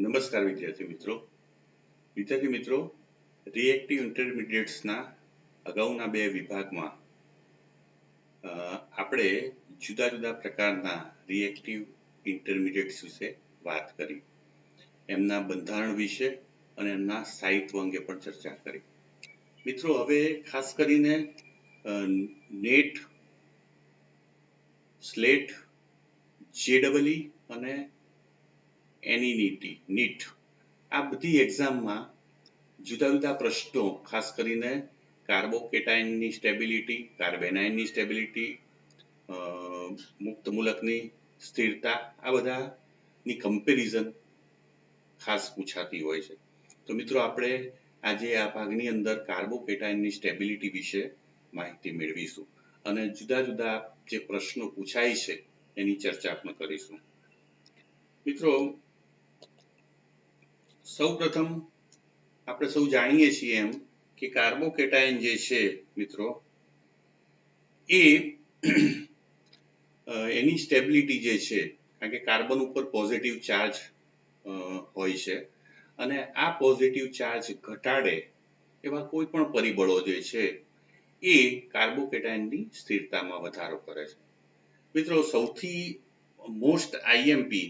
નમસ્કાર વિદ્યાર્થી મિત્રો રિએક્ટિવ ઇન્ટરમીડિયેટ્સના અગાઉના બે વિભાગમાં આપણે જુદા જુદા પ્રકારના રિએક્ટિવ ઇન્ટરમીડિયેટ્સ વિશે વાત કરી, એમના બંધારણ વિશે અને એમના સ્થાયિત્વ અંગે પણ ચર્ચા કરી. મિત્રો, હવે ખાસ કરીને નેટ, સ્લેટ, જેડબલઈ અને નીટ આ બધી એક્ઝામમાં જુદા જુદા પ્રશ્નો, ખાસ કરીને કાર્બોકેટાઇનની સ્ટેબિલિટી, કાર્બેનાઇનની સ્ટેબિલિટી, મુક્ત મૂલકની સ્થિરતા, આ બધાની કમ્પેરિઝન ખાસ પૂછાતી હોય છે. તો મિત્રો, આપણે આજે આ ભાગની અંદર કાર્બોકેટાઇનની સ્ટેબિલિટી વિશે માહિતી મેળવીશું અને જુદા જુદા જે પ્રશ્નો પૂછાય છે એની ચર્ચા પણ કરીશું. મિત્રો, સૌપ્રથમ આપણે સૌ જાણીએ છીએ એમ કે કાર્બોકેટાઇન જે છે મિત્રો, એ એની સ્ટેબિલિટી જે છે, કારણ કે કાર્બન ઉપર પોઝિટિવ ચાર્જ હોય છે અને આ પોઝિટિવ ચાર્જ ઘટાડે એવા કોઈ પણ પરિબળો જે છે એ કાર્બોકેટાઇનની સ્થિરતામાં વધારો કરે છે. મિત્રો, સૌથી મોસ્ટ આઈએમપી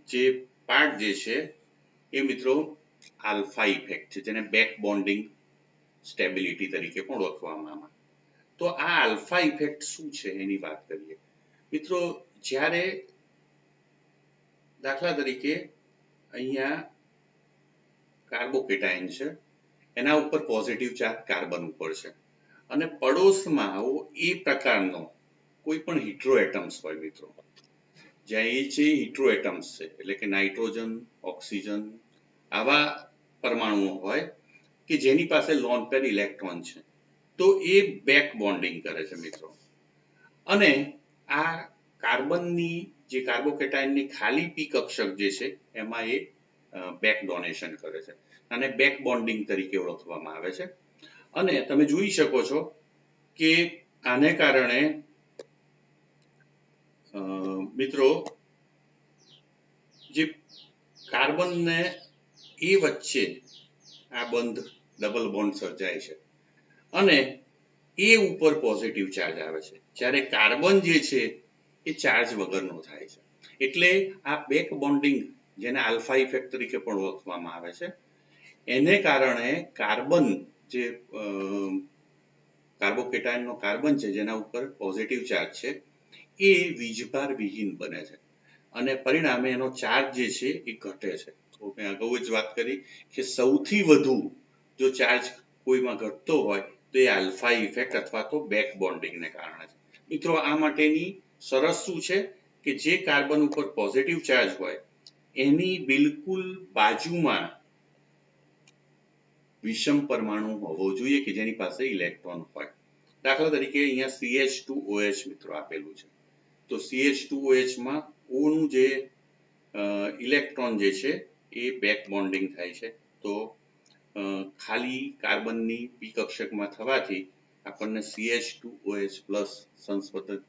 જે પાર્ટ જે છે એ મિત્રો આલ્ફા ઇફેક્ટ છે, જેને બેક બોન્ડિંગ સ્ટેબિલિટી તરીકે પણ ઓળખવામાં આવે. તો આ આલ્ફા ઇફેક્ટ શું છે એની વાત કરીએ. મિત્રો, જ્યારે દાખલા તરીકે અહીંયા કાર્બોકેટાઇન છે, એના ઉપર પોઝિટિવ ચાર્જ કાર્બન ઉપર છે અને પડોશમાં આવો એ પ્રકારનો કોઈ પણ હીટ્રો એટમ્સ હોય મિત્રો, જ્યાં એ છે હીટ્રો એટમ્સ છે, એટલે કે નાઇટ્રોજન, ઓક્સિજન આવા પરમાણુઓ હોય કે જેની પાસે લોન પેર ઇલેક્ટ્રોન છે, તો એ બેક બોન્ડિંગ કરે છે મિત્રો. અને આ કાર્બનની જે કાર્બોકેટાઇનની ખાલી પી કક્ષક જે છે એમાં એ બેક ડોનેશન કરે છે અને બેક બોન્ડિંગ તરીકે ઓળખવામાં આવે છે. અને તમે જોઈ શકો છો કે આને કારણે મિત્રો જે કાર્બન ને એ વચ્ચે આ બંધ ડબલ બોન્ડ સર્જાય છે અને એ ઉપર પોઝિટિવ ચાર્જ આવે છે, જ્યારે કાર્બન જે છે એ ચાર્જ વગરનો થાય છે. એટલે આ બેક બોન્ડિંગ, જેને આલ્ફા ઇફેક્ટ તરીકે પણ ઓળખવામાં આવે છે, એને કારણે કાર્બન જે કાર્બોકેટાઇનનો કાર્બન છે જેના ઉપર પોઝિટિવ ચાર્જ છે એ વીજભાર વિહીન બને છે અને પરિણામે એનો ચાર્જ જે છે એ ઘટે છે. તો મેં અગાઉ જ વાત કરી કે સૌથી વધુ જો ચાર્જ કોઈમાં ઘટતો હોય તો એ આલ્ફા ઇફેક્ટ અથવા તો બેક બોન્ડિંગને કારણે છે. મિત્રો, આ માટેની શરત શું છે કે જે કાર્બન ઉપર પોઝિટિવ ચાર્જ હોય એની બિલકુલ બાજુમાં વિષમ પરમાણુ હોવો જોઈએ કે જેની પાસે ઇલેક્ટ્રોન હોય. દાખલા તરીકે અહીંયા CH2OH મિત્રો આપેલું છે, તો CH2OH માં O નું જે ઇલેક્ટ્રોન જે છે એ બેક બોન્ડિંગ થાય છે. તો ખાલી કાર્બનની પી કક્ષકમાં થવાથી આપણને CH2OH+ સંસ્પર્ધક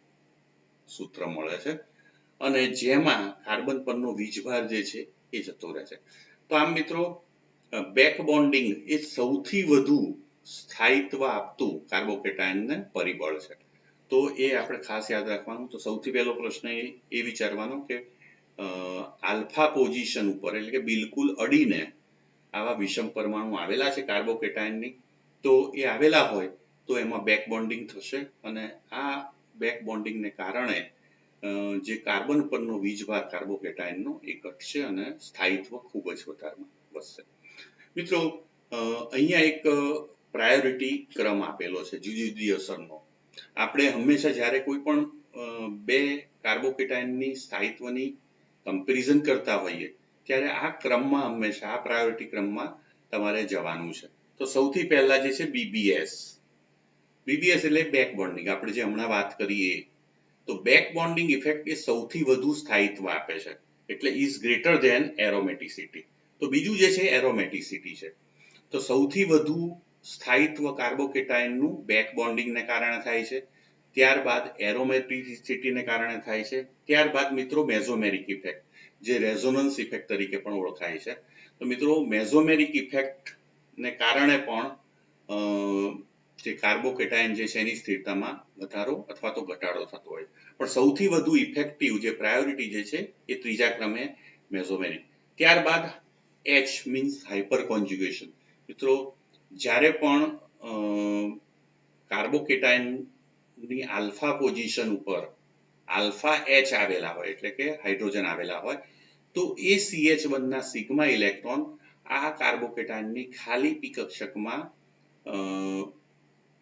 સૂત્ર મળે છે અને જેમાં કાર્બન પરનો વીજભાર જે છે એ જતો રહે છે. તો આમ મિત્રો, બેક બોન્ડિંગ એ સૌથી વધુ સ્થાયિત્વ આપતું કાર્બોકેટાઇનને પરિબળ છે. તો એ આપણે ખાસ યાદ રાખવાનું. તો સૌથી પહેલો પ્રશ્ન એ વિચારવાનો કે આલ્ફા પોઝિશન ઉપર, એટલે કે બિલકુલ અડીને આવા વિષમ પરમાણુ આવેલા છે કાર્બોકેટાઇનની, તો એ આવેલા હોય તો એમાં બેક બોન્ડિંગ થશે અને આ બેક બોન્ડિંગને કારણે જે કાર્બન પરનો વીજભાર કાર્બોકેટાઇનનો એ ઘટશે અને સ્થાયિત્વ ખૂબ જ વધારે વધશે. મિત્રો, અહીંયા એક પ્રાયોરિટી ક્રમ આપેલો છે જુદી જુદી અસરનો. આપણે હંમેશા જ્યારે કોઈ પણ બે કાર્બોકેટાઇનની સ્થાયિત્વની કમ્પેરિઝન કરતા હોઈએ ત્યારે આ ક્રમમાં, હંમેશા આ પ્રાયોરિટી ક્રમમાં તમારે જવાનું છે. તો સૌથી પહેલા જે છે BBS એટલે બેક બોન્ડિંગ, આપણે જે હમણાં વાત કરીએ. તો બેક બોન્ડિંગ ઇફેક્ટ એ સૌથી વધુ સ્થાયિત્વ આપે છે, એટલે ઇઝ ગ્રેટર ધેન એરોમેટિસિટી. તો બીજું જે છે એરોમેટિસિટી છે. તો સૌથી વધુ સ્થાયિત્વ કાર્બોકેટાઇનનું બેક બોન્ડિંગને કારણે થાય છે, ત્યારબાદ એરોમેટિસિટીને કારણે થાય છે, ત્યારબાદ મિત્રો મેઝોમેરિક ઇફેક્ટ, જે રેઝોનન્સ ઇફેક્ટ તરીકે પણ ઓળખાય છે. તો મિત્રો મેઝોમેરિક ઇફેક્ટ ને કારણે પણ જે કાર્બોકેટાયન જે છે એની સ્થિરતામાં વધારો અથવા તો ઘટાડો થતો હોય, પણ સૌથી વધુ ઇફેક્ટિવ જે પ્રાયોરિટી જે છે એ ત્રીજા ક્રમે મેઝોમેરિક. ત્યારબાદ H મીન્સ હાઇપર કોન્જ્યુગેશન. મિત્રો જ્યારે પણ કાર્બોકેટાયનની આલ્ફા પોઝિશન ઉપર આલ્ફા H આવેલા હોય એટલે કે હાઇડ્રોજન આવેલા હોય તો એ CH1 ના સિગ્મા ઇલેક્ટ્રોન આ કાર્બોકેટાયનની ખાલી પી કક્ષકમાં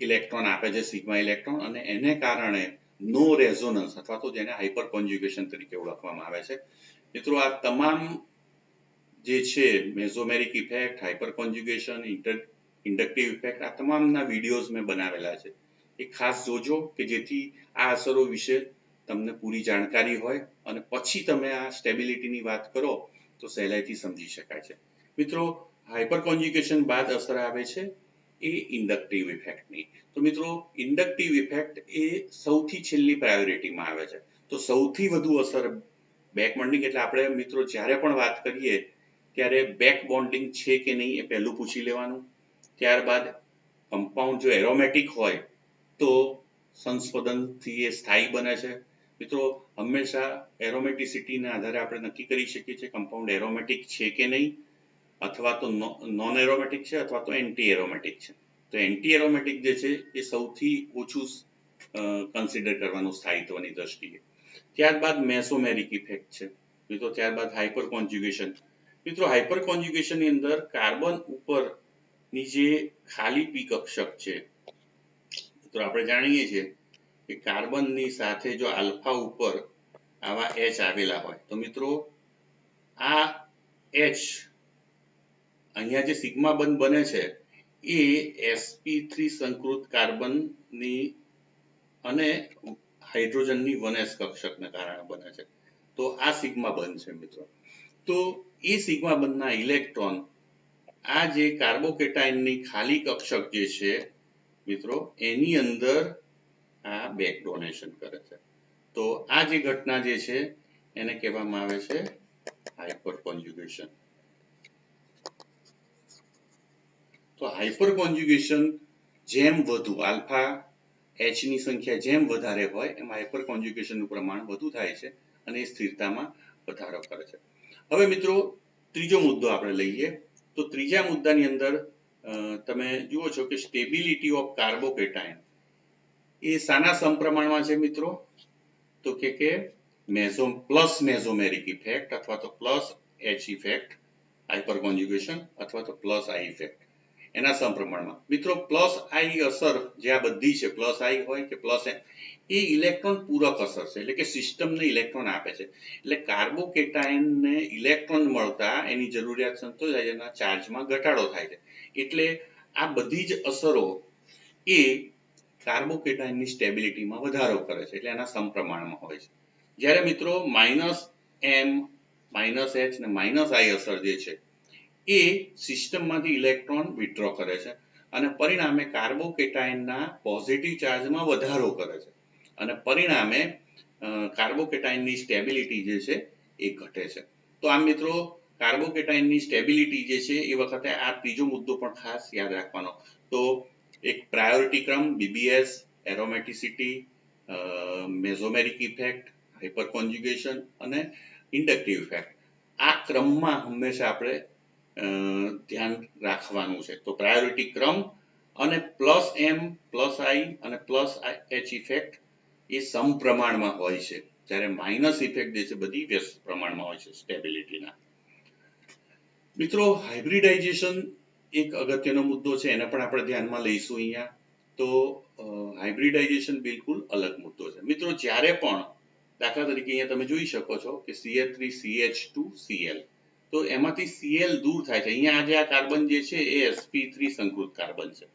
ઇલેક્ટ્રોન આપે છે, સિગ્મા ઇલેક્ટ્રોન, અને એને કારણે નો રેઝોનન્સ અથવા તો જેને હાઇપર કોન્જ્યુગેશન તરીકે ઓળખવામાં આવે છે. મિત્રો આ તમામ જે છે mesomeric effect, hyper conjugation, inductive effect, આ તમામના વિડીયોઝ મેં બનાવેલા છે, એ ખાસ જોજો કે જેથી આ અસરો વિશે તમને પૂરી જાણકારી હોય અને પછી તમે આ સ્ટેબિલિટીની વાત કરો તો સહેલાઈથી સમજી શકાય છે. મિત્રો હાઇપર કોન્જ્યુગેશન બાદ અસર આવે છે એ ઇન્ડક્ટિવ ઇફેક્ટની. તો મિત્રો ઇન્ડક્ટિવ ઇફેક્ટ એ સૌથી છેલ્લી પ્રાયોરિટીમાં આવે છે. તો સૌથી વધુ અસર બેક બોન્ડિંગ, એટલે આપણે મિત્રો જ્યારે પણ વાત કરીએ ત્યારે બેક બોન્ડિંગ છે કે નહીં એ પહેલું પૂછી લેવાનું. ત્યારબાદ કમ્પાઉન્ડ જો એરોમેટિક હોય તો સંસ્પદનથી એ સ્થાયી બને છે. મિત્રો હંમેશા એરોમેટિસિટીના આધારે આપણે નક્કી કરી શકીએ છીએ કમ્પાઉન્ડ એરોમેટિક છે કે નહીં, અથવા તો નોન એરોમેટિક છે અથવા તો એન્ટી એરોમેટિક છે. તો એન્ટી એરોમેટિક જે છે એ સૌથી ઓછું કન્સિડર કરવાનું સ્થાયિત્વની દ્રષ્ટિએ. ત્યારબાદ મેસોમેરિક ઇફેક્ટ છે મિત્રો. ત્યારબાદ હાઇપર કોન્જ્યુગેશન. મિત્રો હાઇપર કોન્જ્યુગેશનની અંદર કાર્બન ઉપરની જે ખાલી પી કક્ષક છે, તો આપણે જાણીએ છીએ કે કાર્બનની સાથે જો આલ્ફા ઉપર આવા H આવેલા હોય તો મિત્રો આ H અહીંયા જે સિગ્મા બંધ બને છે એ sp3 સંકૃત કાર્બનની અને હાઇડ્રોજનની 1s કક્ષકને કારણે બને છે. તો આ સિગ્મા બંધ છે મિત્રો. તો એ સિગ્મા બંધના ઇલેક્ટ્રોન આ જે કાર્બોકેટાયનની ખાલી કક્ષક જે છે મિત્રો એની અંદર આ બેક ડોનેશન કરે છે. તો આ જે ઘટના જે છે એને કહેવામાં આવે છે હાઇપર કોન્જ્યુગેશન. તો હાઇપર કોન્જ્યુગેશન જેમ વધુ આલ્ફા H ની સંખ્યા જેમ વધારે હોય એમ હાઇપર કોન્જ્યુગેશનનું પ્રમાણ વધુ થાય છે અને એ સ્થિરતામાં વધારો કરે છે. હવે મિત્રો ત્રીજો મુદ્દો આપણે લઈએ તો ત્રીજા મુદ્દાની અંદર તમે જુઓ છો કે સ્ટેબિલિટી ઓફ કાર્બોકેટાયન એ શાના સમપ્રમાણમાં છે મિત્રો? તો કે પ્લસ મેઝોમેરિક ઇફેક્ટ અથવા તો plus H effect hyper conjugation અથવા તો પ્લસ I ઇફેક્ટ એના સમપ્રમાણમાં. મિત્રો પ્લસ I અસર જે આ બધી છે, પ્લસ I હોય કે પ્લસ એ ઇલેક્ટ્રોન પૂરક અસર છે, એટલે કે સિસ્ટમને ઇલેક્ટ્રોન આપે છે. એટલે કાર્બોકેટાયનને ઇલેક્ટ્રોન મળતા એની જરૂરિયાત સંતોષાય, એના ચાર્જમાં ઘટાડો થાય છે. એટલે આ બધી જ અસરો એ કાર્બોકેટાયનની સ્ટેબિલિટીમાં વધારો કરે છે, એટલે એના સમપ્રમાણમાં હોય છે. જ્યારે મિત્રો -M, -H ને -I અસર જે છે એ સિસ્ટમમાંથી ઇલેક્ટ્રોન વિથડ્રો કરે છે અને પરિણામે કાર્બોકેટાયનના પોઝિટિવ ચાર્જમાં વધારો કરે છે અને પરિણામે કાર્બોકેટાયનની સ્ટેબિલિટી જે છે એ ઘટે છે. તો આમ મિત્રો કાર્બોકેટાયનની સ્ટેબિલિટી જે છે એ વખતે આ ત્રીજો મુદ્દો પણ ખાસ યાદ રાખવાનો. તો એક પ્રાયોરિટી ક્રમ BBS, aromaticity, mesomeric effect, hyperconjugation અને ઇન્ડક્ટિવ ઇફેક્ટ, આ ક્રમમાં હંમેશા આપણે ધ્યાન રાખવાનું છે. તો પ્રાયોરિટી ક્રમ અને +M, +I અને +H ઇફેક્ટ એ સમપ્રમાણમાં હોય છે, જ્યારે માઇનસ ઇફેક્ટ જે છે બધી વ્યસ્ત પ્રમાણમાં હોય છે સ્ટેબિલિટીના. મિત્રો હાઇબ્રિડાઇઝેશન એક અગત્યનો મુદ્દો છે, એને પણ આપણે ધ્યાનમાં લઈશું અહીંયા. તો હાઇબ્રિડાઇઝેશન બિલકુલ અલગ મુદ્દો છે. મિત્રો જ્યારે પણ દાખલા તરીકે અહીંયા તમે જોઈ શકો છો કે CH3CH2Cl, તો એમાંથી Cl દૂર થાય છે. અહીંયા આજે આ કાર્બન જે છે એ sp3 સંકૃત કાર્બન છે.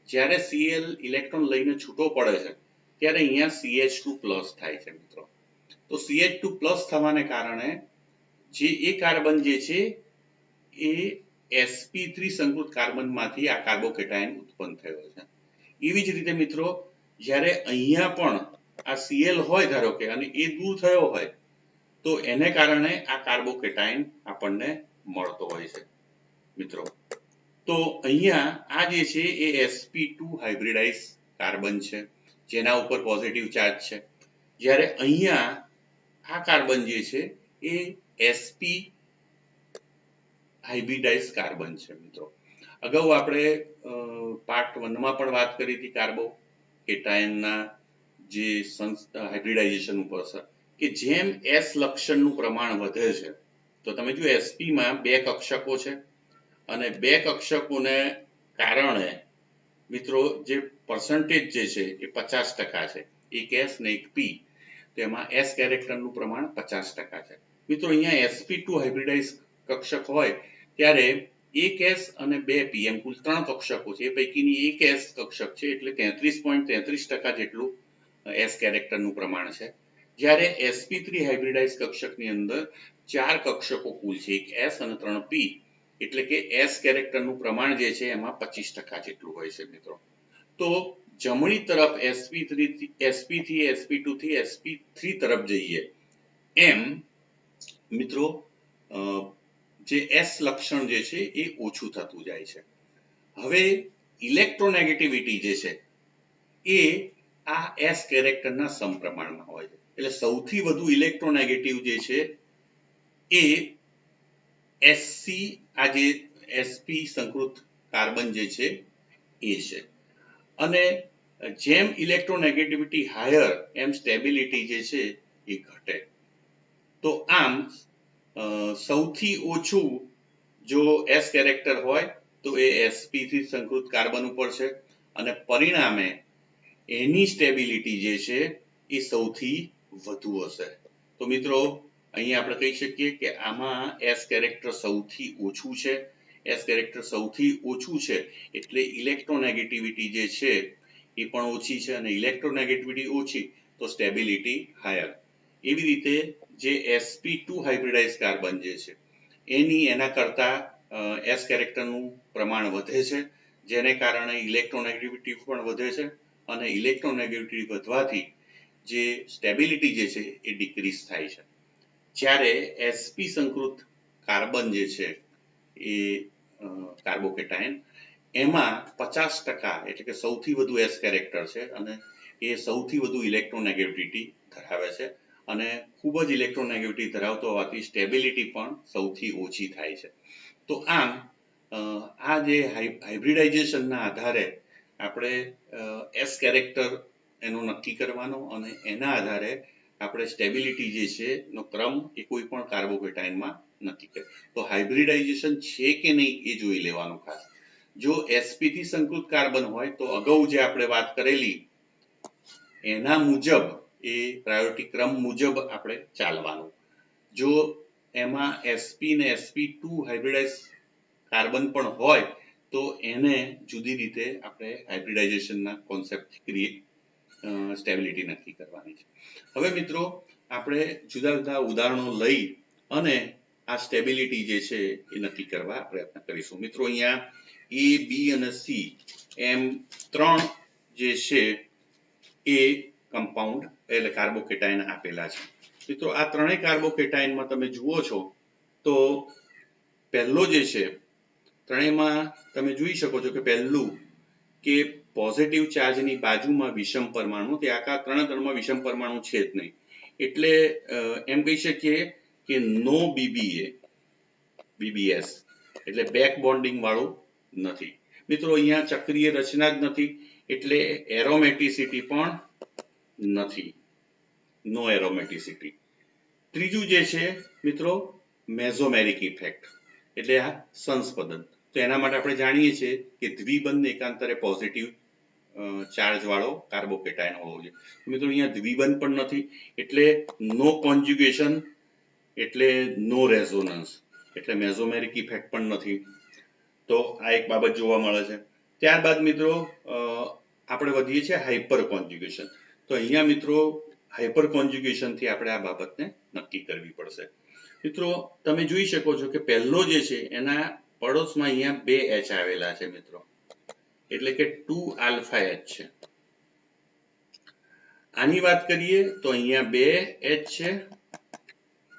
જ્યારે Cl ઇલેક્ટ્રોન લઈને છૂટો પડે છે ત્યારે અહીંયા CH2+ થાય છે મિત્રો. તો CH2+ થવાને કારણે જે એ કાર્બન જે છે એ sp3 સંકૃત કાર્બનમાંથી આ કાર્બોકેટાયન ઉત્પન્ન થયો છે. એવી જ રીતે મિત્રો જ્યારે અહીંયા પણ આ Cl હોય ધારો કે અને એ દૂર થયો હોય તો એને કારણે આ કાર્બોકેટાઇન આપણને મળતો હોય છે મિત્રો. તો અહીંયા આ જે છે એ sp2 હાઇબ્રિડાઇઝ કાર્બન છે જેના ઉપર પોઝિટિવ ચાર્જ છે, જ્યારે અહીંયા આ કાર્બન જે છે એ sp હાઇબ્રિડાઇઝ કાર્બન છે મિત્રો. અગાઉ આપણે પાર્ટ 1 માં પણ વાત કરી હતી કાર્બોકેટાઇનના જે હાઇબ્રિડાઇઝેશન ઉપર છે કે જેમ s લક્ષણનું પ્રમાણ વધે છે તો તમે જો sp માં બે કક્ષકો છે અને બે કક્ષકોને કારણે મિત્રો જે પર્સન્ટેજ જે છે એ 50% છે, એક s ને એક p, તેમાં s કેરેક્ટરનું પ્રમાણ 50% છે મિત્રો. અહીંયા sp2 હાઇબ્રિડાઇઝ કક્ષક હોય ત્યારે એક s અને બે p એમ કુલ 3 કક્ષકો છે, એ પૈકીની એક s કક્ષક છે એટલે 33.33% જેટલું s કેરેક્ટરનું પ્રમાણ છે, જ્યારે sp3 હાઇબ્રિડાઇઝ કક્ષકની અંદર 4 કક્ષકો કુલ છે, એક s અને 3 p, એટલે કે s કેરેક્ટરનું પ્રમાણ જે છે એમાં 25% જેટલું હોય છે મિત્રો. તો જમણી તરફ sp થી sp2 થી sp3 તરફ જઈએ એમ મિત્રો જે s લક્ષણ જે છે એ ઓછું થતું જાય છે. હવે ઇલેક્ટ્રોનેગેટિવિટી જે છે એ આ s કેરેક્ટરના સમપ્રમાણમાં હોય છે, એટલે સૌથી વધુ ઇલેક્ટ્રોનેગેટિવ જે છે એ sc આ જે sp સંકૃત કાર્બન જે છે એ છે, અને જેમ ઇલેક્ટ્રોનેગેટિવિટી હાયર એમ સ્ટેબિલિટી જે છે એ ઘટે. તો આમ સૌથી ઓછું જો s કેરેક્ટર હોય તો એ sp થી સંકૃત કાર્બન ઉપર છે અને પરિણામે એની સ્ટેબિલિટી જે છે એ સૌથી વધુ હશે. તો મિત્રો અહીં આપણે કહી શકીએ કે આમાં s કેરેક્ટર સૌથી ઓછું છે. s કેરેક્ટર સૌથી ઓછું છે એટલે ઇલેક્ટ્રોનેગેટિવિટી જે છે એ પણ ઓછી છે, અને ઇલેક્ટ્રોનેગેટિવિટી ઓછી તો સ્ટેબિલિટી હાયર. એવી રીતે જે sp2 હાઇબ્રિડાઇઝ કાર્બન જે છે એના કરતા s કેરેક્ટરનું પ્રમાણ વધે છે, જેને કારણે ઇલેક્ટ્રોનેગેટિવિટી પણ વધે છે, અને ઇલેક્ટ્રોનેગેટિવિટી વધવાથી જે સ્ટેબિલિટી જે છે એ ડિક્રીઝ થાય છે. જ્યારે sp સંકૃત કાર્બન જે છે એ કાર્બોકેટાઇન એમાં 50% એટલે કે સૌથી વધુ s કેરેક્ટર છે અને એ સૌથી વધુ ઇલેક્ટ્રોનેગેટિવિટી ધરાવે છે, અને ખૂબ જ ઇલેક્ટ્રોનેગેટિવિટી ધરાવતો હોવાથી સ્ટેબિલિટી પણ સૌથી ઓછી થાય છે. તો આમ આ જે હાઇબ્રિડાઇઝેશનના આધારે આપણે s કેરેક્ટર એનો નક્કી કરવાનો અને એના આધારે આપણે સ્ટેબિલિટી જે છે નો ક્રમ એ કોઈ પણ કાર્બોકેટાઇનમાં નક્કી કરે. તો હાઇબ્રિડાઇઝેશન છે કે નહીં એ જોઈ લેવાનું ખાસ. જો sp થી સંકૃત કાર્બન હોય તો અગાઉ જે આપણે વાત કરેલી એના મુજબ એ પ્રાયોરિટી ક્રમ મુજબ આપણે ચાલવાનું. જો એમાં sp ને sp2 હાઇબ્રિડાઇઝ કાર્બન પણ હોય તો એને જુદી રીતે આપણે હાઇબ્રિડાઇઝેશનના કોન્સેપ્ટથી સ્ટેબિલિટી નક્કી કરવાની છે. હવે મિત્રો આપણે જુદા જુદા ઉદાહરણો લઈ અને આ સ્ટેબિલિટી જે છે એ નક્કી કરવા પ્રયત્ન કરીશું. મિત્રો અહીંયા a b અને c એમ 3 જે છે એ કમ્પાઉન્ડ એટલે કાર્બોકેટાઇન આપેલા છે. મિત્રો આ ત્રણેય કાર્બોકેટાઇનમાં તમે જુઓ છો તો પહેલો જે છે ત્રણેયમાં તમે જોઈ શકો છો કે પહેલું કે પોઝિટિવ ચાર્જની બાજુમાં વિષમ પરમાણુ, તે આખા ત્રણમાં વિષમ પરમાણુ છે જ નહીં, એટલે એમ કહી શકીએ કે નો BBS એટલે બેક બોન્ડિંગ વાળું નથી. મિત્રો અહીંયા ચક્રીય રચના જ નથી એટલે એરોમેટિસિટી પણ નથી, નો એરોમેટિસિટી. ત્રીજું જે છે મિત્રો મેઝોમેરિક ઇફેક્ટ એટલે આ સંસ્પદન. તો એના માટે આપણે જાણીએ છીએ કે દ્વિબંધ એકાંતરે પોઝિટિવ ચાર્જ વાળો કાર્બોકેટાઇન હોવો જોઈએ. મિત્રો અહીંયા દ્વિબંધ પણ નથી એટલે નો કોન્જ્યુગેશન એટલે નો રેઝોનન્સ એટલે મેઝોમેરિક ઇફેક્ટ પણ નથી. તો આ એક બાબત જોવા મળે છે. ત્યારબાદ મિત્રો આપણે વધીએ છીએ હાઇપર કોન્જ્યુગેશન. તો અહીંયા મિત્રો હાઇપર કોન્જ્યુગેશન થી આપણે આ બાબતને નક્કી કરવી પડશે. મિત્રો તમે જોઈ શકો છો કે પહેલો જે છે એના પડોશમાં અહીંયા 2 H આવેલા છે મિત્રો, એટલે કે 2 આલ્ફા H છે. આની વાત કરીએ તો અહીંયા 2 H છે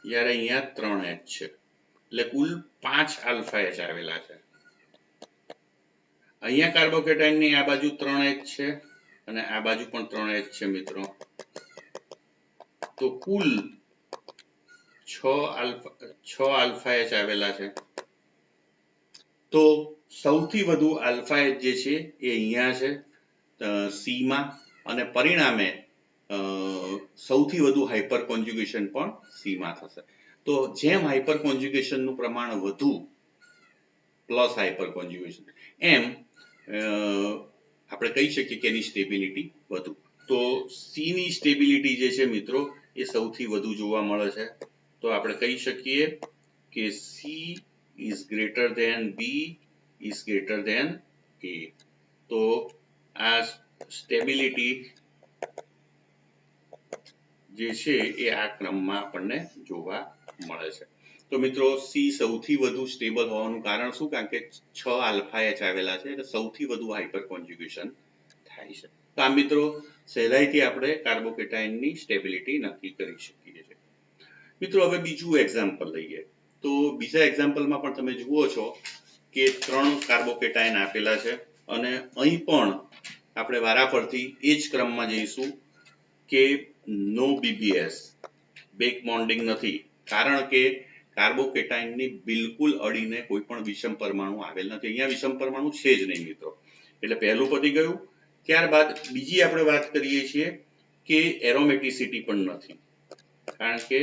જ્યારે અહીંયા 3H છે, એટલે કુલ 5 આલ્ફા H આવેલા છે. અહીંયા કાર્બોકેટાઇનની આ બાજુ 3H છે અને આ બાજુ પણ 3H છે મિત્રો. તો કુલ 6 આલ્ફા H આવેલા છે. તો સૌથી વધુ આલ્ફા H જે છે એ અહીંયા છે સી માં, અને પરિણામે સૌથી વધુ હાઇપર કોન્જ્યુગેશન પણ સી માં થશે. તો જેમ હાઇપર કોન્જ્યુગેશન નું પ્રમાણ વધુ પ્લસ હાઇપર કોન્જ્યુગેશન, એમ આપણે કહી શકીએ કે એની સ્ટેબિલિટી વધુ. તો સી ની સ્ટેબિલિટી જે છે મિત્રો એ સૌથી વધુ જોવા મળે છે. તો આપણે કહી શકીએ કે C is greater than B is greater than A. તો આ સ્ટેબિલિટી જે છે એ આ ક્રમમાં આપણને જોવા મળે છે. તો મિત્રો સી સૌથી વધુ સ્ટેબલ હોવાનું કારણ શું? કારણ કે 6 આલ્ફા H આવેલા છે એટલે સૌથી વધુ હાઇપર કોન્જ્યુગેશન થાય છે. તો આ મિત્રો સહેલાઈથી આપણે કાર્બોકેટાઇનની સ્ટેબિલિટી નક્કી કરી શકીએ છીએ. મિત્રો હવે બીજું એક્ઝામ્પલ લઈએ. તો બીજા એક્ઝામ્પલમાં પણ તમે જુઓ છો કે 3 કાર્બોકેટાઇન આપેલા છે અને અહીં પણ આપણે વારાફરતી એ જ ક્રમમાં જઈશું કે નો BBS, બેક બોન્ડિંગ નથી, કારણ કે કાર્બોકેટાઇનની બિલકુલ અડીને કોઈ પણ વિષમ પરમાણુ આવેલ નથી. અહીંયા વિષમ પરમાણુ છે જ નહીં મિત્રો. એટલે પહેલું પતી ગયું. ત્યારબાદ બીજી આપણે વાત કરીએ છીએ કે એરોમેટિસિટી પણ નથી, કારણ કે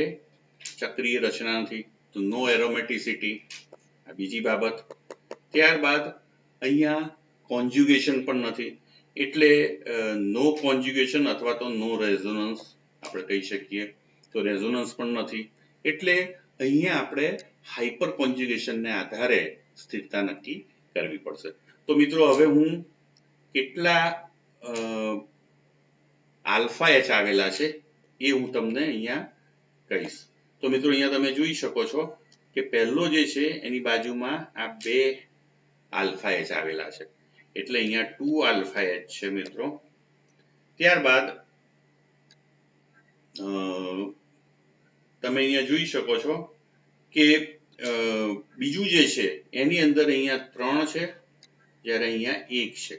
ચક્રીય રચના નથી, તો નો એરોમેટિસિટી, આ બીજી બાબત. ત્યારબાદ અહીંયા કોન્જ્યુગેશન પણ નથી, એટલે નો કોન્જ્યુગેશન અથવા તો નો રેઝોનન્સ આપણે કહી શકીએ. તો રેઝોનન્સ પણ નથી, એટલે અહીંયા આપણે હાઇપર કોન્જ્યુગેશનને આધારે સ્થિરતા નક્કી કરવી પડશે. તો મિત્રો હવે હું કેટલા આલ્ફા H આવેલા છે એ હું તમને અહીંયા કહીશ. તો મિત્રો અહીંયા તમે જોઈ શકો છો કે પહેલો જે છે એની બાજુમાં આ 2 આલ્ફા H આવેલા છે, એટલે અહીંયા 2 આલ્ફા H છે મિત્રો. ત્યારબાદ તમે અહીંયા જોઈ શકો છો કે બીજું જે છે એની અંદર અહીંયા 3 છે, જ્યારે અહીંયા 1 છે.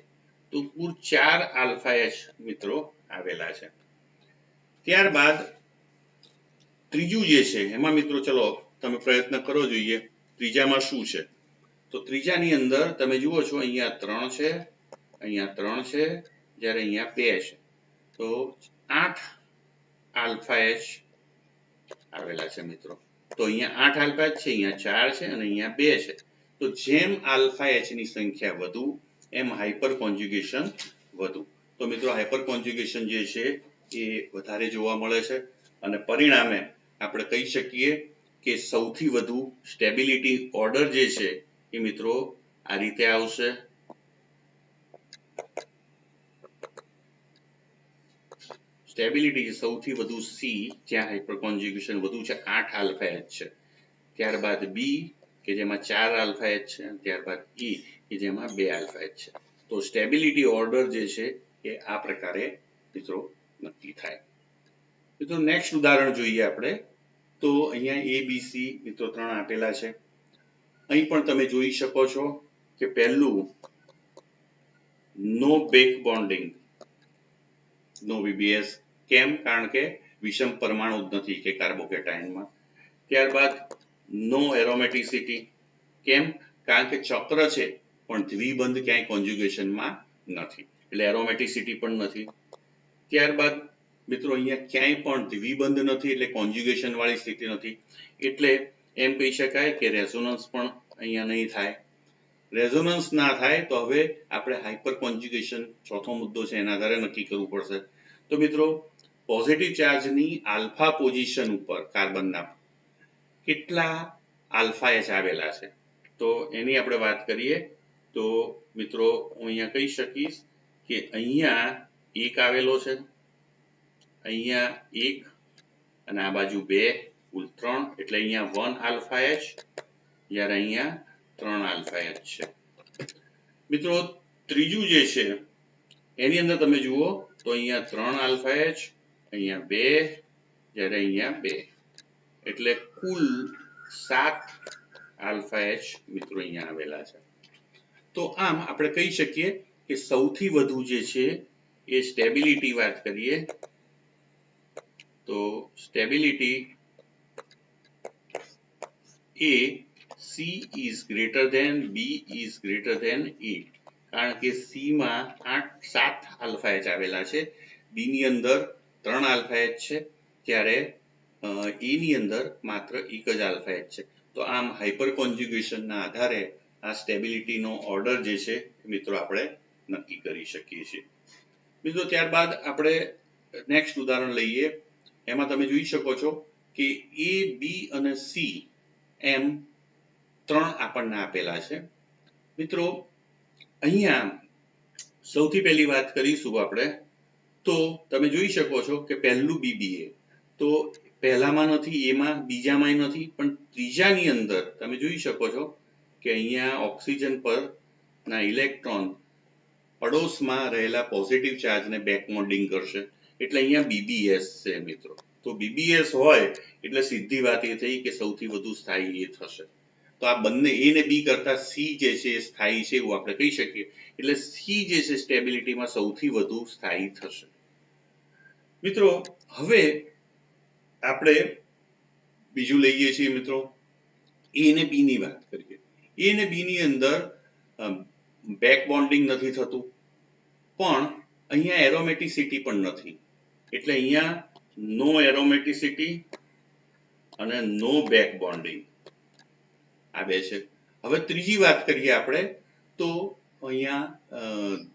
તો કુલ 4 આલ્ફા H મિત્રો આવેલા છે. ત્યારબાદ ત્રીજું જે છે એમાં મિત્રો ચલો તમે પ્રયત્ન કરો, જોઈએ ત્રીજામાં શું છે. તો ત્રીજાની અંદર તમે જુઓ છો અહીંયા 3 છે, અહીંયા 3 છે, જ્યારે અહીંયા 2 છે. તો 8 આલ્ફા H આવેલા છે મિત્રો. તો અહીંયા 8 આલ્ફા H છે, અહીંયા 4 છે અને અહીંયા 2 છે. તો જેમ આલ્ફા H ની સંખ્યા વધુ એમ હાઇપર કોન્જ્યુગેશન વધુ. તો મિત્રો હાઇપર કોન્જ્યુગેશન જે છે એ વધારે જોવા મળે છે અને પરિણામે આપણે કહી શકીએ કે સૌથી વધુ સ્ટેબિલિટી ઓર્ડર જે છે એ મિત્રો આ રીતે આવશે. સ્ટેબિલિટી સૌથી વધુ સી, જ્યાં હાઇપર કોન્જ્યુગેશન વધુ છે, 8 આલ્ફા H છે. ત્યારબાદ બી કે જેમાં 4 આલ્ફા H છે, ત્યારબાદ ઈ કે જેમાં 2 આલ્ફા H છે. તો સ્ટેબિલિટી ઓર્ડર જે છે એ આ પ્રકારે મિત્રો નક્કી થાય. મિત્રો નેક્સ્ટ ઉદાહરણ જોઈએ આપણે. તો અહીંયા ABC મિત્રો 3 આપેલા છે. અહીં પણ તમે જોઈ શકો છો કે પહેલું નો બેક બોન્ડિંગ, નો BBS. કેમ? કારણ કે વિષમ પરમાણુ જ નથી કે કાર્બોકેટાઇનમાં. ત્યારબાદ નો એરોમેટિસિટી. કેમ? કારણ કે ચક્ર છે પણ દ્વિબંધ ક્યાંય કોન્જ્યુગેશનમાં નથી, એટલે એરોમેટિસિટી પણ નથી. ત્યારબાદ મિત્રો અહીંયા ક્યાંય પણ દ્વિબંધ નથી, એટલે કોન્જ્યુગેશન વાળી સ્થિતિ નથી, એટલે એમ કહી શકાય કે રેઝોનન્સ પણ અહીંયા નહીં થાય. રેઝોનન્સ ના થાય તો હવે આપણે હાઇપર કોન્જ્યુગેશન, ચોથો મુદ્દો છે, એના આધારે નક્કી કરવું પડશે. તો મિત્રો પોઝિટિવ ચાર્જની આલ્ફા પોઝિશન ઉપર કાર્બનના કેટલા આલ્ફા H આવેલા છે, તો એની આપણે વાત કરીએ. તો મિત્રો હું અહીંયા કહી શકીશ કે અહીંયા 1 આવેલો છે, અહીંયા 1 અને આ બાજુ 2, કુલ 3, એટલે અહીંયા 1 આલ્ફા H, જ્યારે અહીંયા 3 આલ્ફા H છે. મિત્રો ત્રીજું જે છે એની અંદર તમે જુઓ તો અહીંયા 3 આલ્ફા H, અહીંયા 2, જ્યારે અહીંયા 2. એટલે કુલ 7 આલ્ફા એચ મિત્રો અહીંયા આવેલા છે. તો આમ આપણે કહી શકીએ કે સૌથી વધુ જે છે એ સ્ટેબિલિટી વાત કરીએ તો સ્ટેબિલિટી એ C is greater than B is greater than A, કારણ કે સી માં 7 આલ્ફા એચ આવેલા છે, બી ની અંદર 3 આલ્ફા એચ છે, ત્યારે એ ની અંદર માત્ર એક જ આલ્ફા એચ છે. તો આમ હાઇપર કોન્જ્યુગેશનના આધારે આ સ્ટેબિલિટીનો ઓર્ડર જે છે મિત્રો આપણે નક્કી કરી શકીએ છીએ. મિત્રો ત્યારબાદ આપણે નેક્સ્ટ ઉદાહરણ લઈએ. એમાં તમે જોઈ શકો છો કે એ બી અને સી એમ 3 આપણને આપેલા છે. મિત્રો અહીંયા સૌથી પહેલી વાત કરીશું આપણે, તો તમે જોઈ શકો છો કે પહેલું બીબીએ તો પહેલામાં નથી, એમાં બીજામાં નથી, પણ ત્રીજાની અંદર તમે જોઈ શકો છો કે અહીંયા ઓક્સિજન પર ના ઇલેક્ટ્રોન પડોશમાં રહેલા પોઝિટિવ ચાર્જને બેક બોન્ડિંગ કરશે, એટલે અહીંયા બીબીએસ છે મિત્રો. તો બીબીએસ હોય એટલે સીધી વાત એ થઈ કે સૌથી વધુ સ્થાયી એ થશે. તો આ બંને એ ને બી કરતા સી જે છે એ સ્થાયી છે એવું આપણે કહી શકીએ, એટલે સી જે છે સ્ટેબિલિટીમાં સૌથી વધુ સ્થાયી થશે. મિત્રો હવે આપણે બીજું લઈએ છીએ મિત્રો, એ ને બી ની વાત કરીએ. એ ને બી ની અંદર બેક બોન્ડિંગ નથી થતું, પણ અહીંયા એરોમેટિસિટી પણ નથી, એટલે અહીંયા નો એરોમેટિસિટી અને નો બેક બોન્ડિંગ આ બે છે. હવે ત્રીજી વાત કરીએ આપણે તો અહીંયા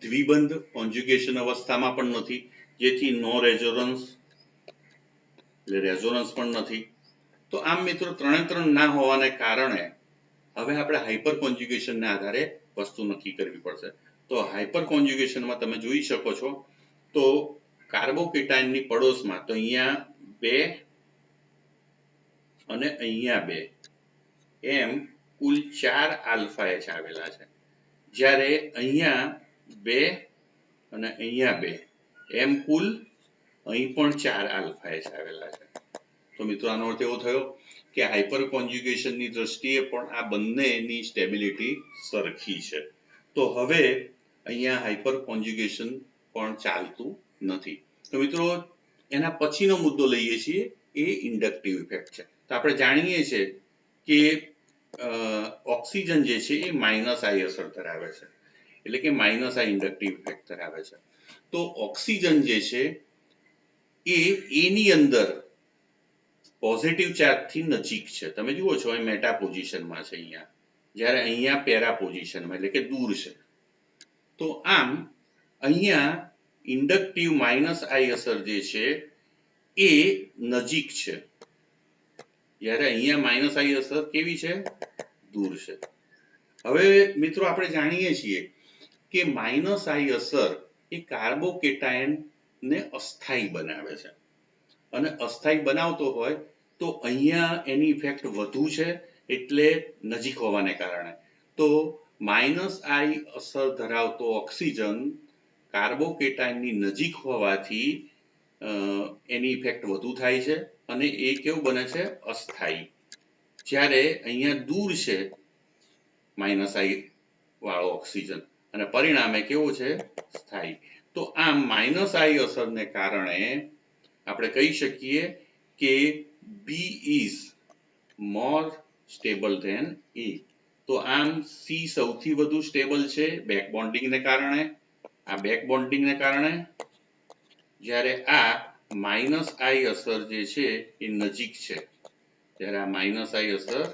દ્વિબંધ કોન્જ્યુગેશન અવસ્થામાં પણ નથી, જેથી નો રેઝોનન્સ એટલે રેઝોનન્સ પણ નથી. તો આમ મિત્રો 3 ના હોવાને કારણે હવે આપણે હાઇપર કોન્જ્યુગેશનના આધારે વસ્તુ નક્કી કરવી પડશે. તો હાઇપર કોન્જ્યુગેશનમાં તમે જોઈ શકો છો તો કાર્બોકેટાયનની પડોશમાં તો અહીંયા 2 અને અહીંયા 2 એમ કુલ 4 આલ્ફા એચ આવેલા છે, જ્યારે અહીંયા 2 અને અહીંયા 2 એમ કુલ અહીં પણ 4 આલ્ફા એચ આવેલા છે. તો મિત્રો આનો અર્થ એવો થયો કે હાઇપર કોન્જ્યુગેશનની દ્રષ્ટિએ પણ આ બંનેની સ્ટેબિલિટી સરખી છે. તો હવે અહીંયા હાઇપર કોન્જ્યુગેશન પણ ચાલતું નથી. તો મિત્રો એના પછીનો મુદ્દો લઈએ છીએ, એ ઇન્ડક્ટિવ ઇફેક્ટ છે. તો આપણે જાણીએ છીએ કે ઓક્સિજન જે છે એ માઇનસ આઈ અસર ધરાવે છે, એટલે કે માઇનસ આઈ ઇન્ડક્ટિવ ઇફેક્ટ ધરાવે છે. તો ઓક્સિજન જે છે એ એની અંદર પોઝિટિવ ચાર્જથી નજીક છે. તમે જુઓ છો એ મેટા પોઝિશનમાં છે અહીંયા, જ્યારે અહીંયા પેરા પોઝિશનમાં એટલે કે દૂર છે. તો આમ અહીંયા ઇન્ડક્ટિવ માઇનસ આઈ અસર જે છે એ નજીક છે, જ્યારે અહીંયા માઇનસ આઈ અસર કેવી છે? દૂર છે. હવે મિત્રો આપણે જાણીએ છીએ કે માઇનસ આઈ અસર એ કાર્બોકેટાયન ને અસ્થાયી બનાવે છે, અને અસ્થાયી બનાવતો હોય તો અહીંયા એની ઇફેક્ટ વધુ છે, એટલે નજીક હોવાને કારણે. તો માઇનસ આઈ અસર ધરાવતો ઓક્સિજન કાર્બોકેટાયનની નજીક હોવાથી એની ઇફેક્ટ વધુ થાય છે, અને એ કેવું બને છે? અસ્થાયી. જ્યારે અહીંયા દૂર છે માઇનસ આઈ વાળો ઓક્સિજન, અને પરિણામે કેવું છે? સ્થાયી. તો આમ માઇનસ આઈ અસરને કારણે આપણે કહી શકીએ કે B is more stable than A. તો આમ સી સૌથી વધુ સ્ટેબલ છે બેક બોન્ડિંગને કારણે, આ બેક બોન્ડિંગને કારણે, જ્યારે આ માઇનસ આઈ અસર જે છે એ નજીક છે, જ્યારે આ માઇનસ આઈ અસર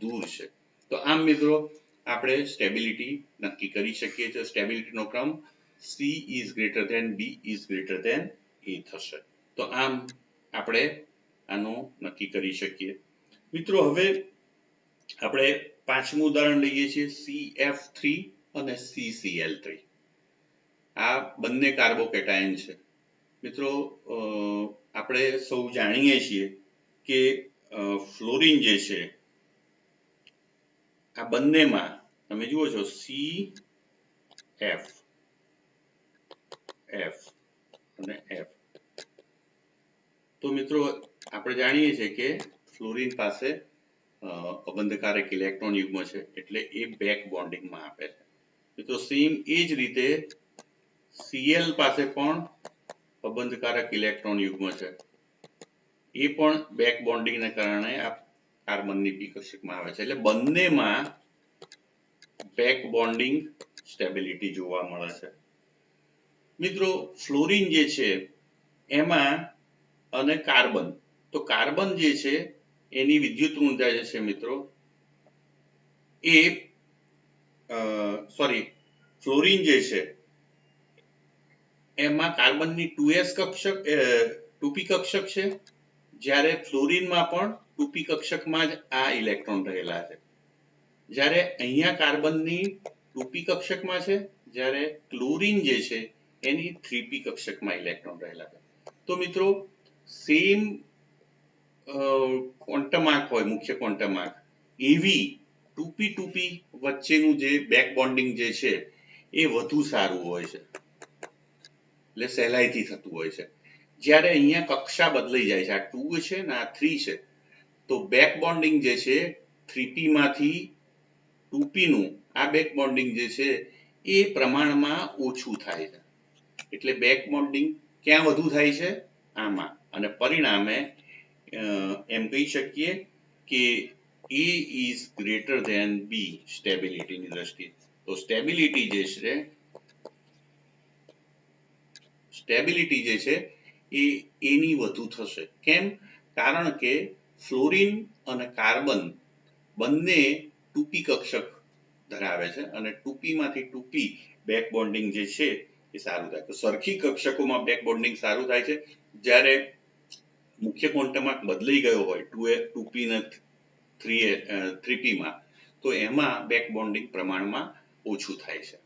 દૂર છે. તો આમ મિત્રો આપણે સ્ટેબિલિટી નક્કી કરી શકીએ છીએ. સ્ટેબિલિટીનો ક્રમ C is greater than B is greater than A થશે. તો આમ આપણે આનો નક્કી કરી શકીએ. મિત્રો હવે આપણે પાંચમું ઉદાહરણ લઈએ છીએ, CF3 અને CCl3. આ બંને કાર્બોકેટાયન છે. મિત્રો આપણે સૌ જાણીએ છીએ કે ફ્લોરિન જે છે આ બંનેમાં તમે જુઓ છો CF F અને F. તો મિત્રો આપણે જાણીએ છીએ કે ફ્લોરિન પાસે અબંધકારક ઇલેક્ટ્રોન યુગ્મ છે એટલે એ બેક બોન્ડિંગમાં આપે છે. મિત્રો સેમ એ જ રીતે Cl પાસે પણ અબંધકારક ઇલેક્ટ્રોન યુગ્મ છે, એ પણ બેક બોન્ડિંગને કારણે આ કાર્બનની પી કક્ષકમાં આવે છે. એટલે બંનેમાં બેક બોન્ડિંગ સ્ટેબિલિટી જોવા મળે છે. મિત્રો ફ્લોરિન જે છે એમાં અને કાર્બન, તો કાર્બન જે છે એની વિદ્યુત ઊર્જા જે છે મિત્રો એ ફ્લોરિન જે છે એમાં કાર્બનની 2s કક્ષક 2p કક્ષક છે, જ્યારે ફ્લોરિનમાં પણ 2p કક્ષકમાં જ આ ઇલેક્ટ્રોન રહેલા છે. જ્યારે અહીંયા કાર્બનની 2p કક્ષકમાં છે, જ્યારે ક્લોરિન જે છે એની 3p કક્ષકમાં ઇલેક્ટ્રોન રહેલા છે. તો મિત્રો સેમ ક્વોન્ટમ આંક હોય, મુખ્ય ક્વોન્ટમ આંક, એવી 2p વચ્ચેનું જે બેક બોન્ડિંગ જે છે એ વધુ સારું હોય છે, એટલે સહેલાઈથી થતું હોય છે. જ્યારે અહીંયા કક્ષા બદલાઈ જાય છે, આ 2 છે ને આ 3 છે, તો બેક બોન્ડિંગ જે છે 3p માંથી 2p નું આ બેક બોન્ડિંગ જે છે એ પ્રમાણમાં ઓછું થાય છે. એટલે બેક બોન્ડિંગ ક્યાં વધુ થાય છે? આમાં. અને પરિણામે એમ કહી શકીએ કે A is greater than B સ્ટેબિલિટીની દ્રષ્ટિએ. તો સ્ટેબિલિટી જે છે એ એની વધુ થશે. કેમ? કારણ કે ફ્લોરિન અને કાર્બન બંને 2p કક્ષક ધરાવે છે અને 2p માંથી 2p બેક બોન્ડિંગ જે છે એ સારું થાય. તો સરખી કક્ષકોમાં બેક બોન્ડિંગ સારું થાય છે. જ્યારે મુખ્ય ક્વોન્ટમ આંક બદલાઈ ગયો હોય 2p ને 3p માં, તો એમાં બેક બોન્ડિંગ પ્રમાણમાં ઓછું થાય છે.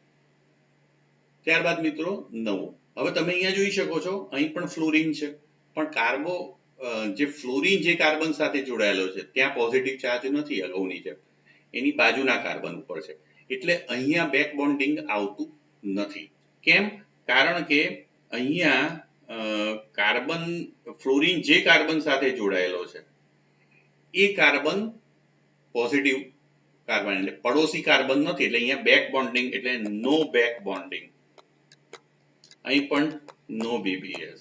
ત્યારબાદ મિત્રો 9. હવે તમે અહીંયા જોઈ શકો છો, અહીં પણ ફ્લોરિન છે, પણ ફ્લોરિન જે કાર્બન સાથે જોડાયેલો છે ત્યાં પોઝિટિવ ચાર્જ નથી અગાઉની જેમ, એની બાજુના કાર્બન ઉપર છે. એટલે અહીંયા બેક બોન્ડિંગ આવતું નથી. કેમ? કારણ કે અહીંયા ફ્લોરિન જે કાર્બન સાથે જોડાયેલો છે એ કાર્બન પોઝિટિવ કાર્બન એટલે પડોશી કાર્બન નથી, એટલે અહીંયા બેક બોન્ડિંગ એટલે નો બેક બોન્ડિંગ. અહીં પણ નો BBS.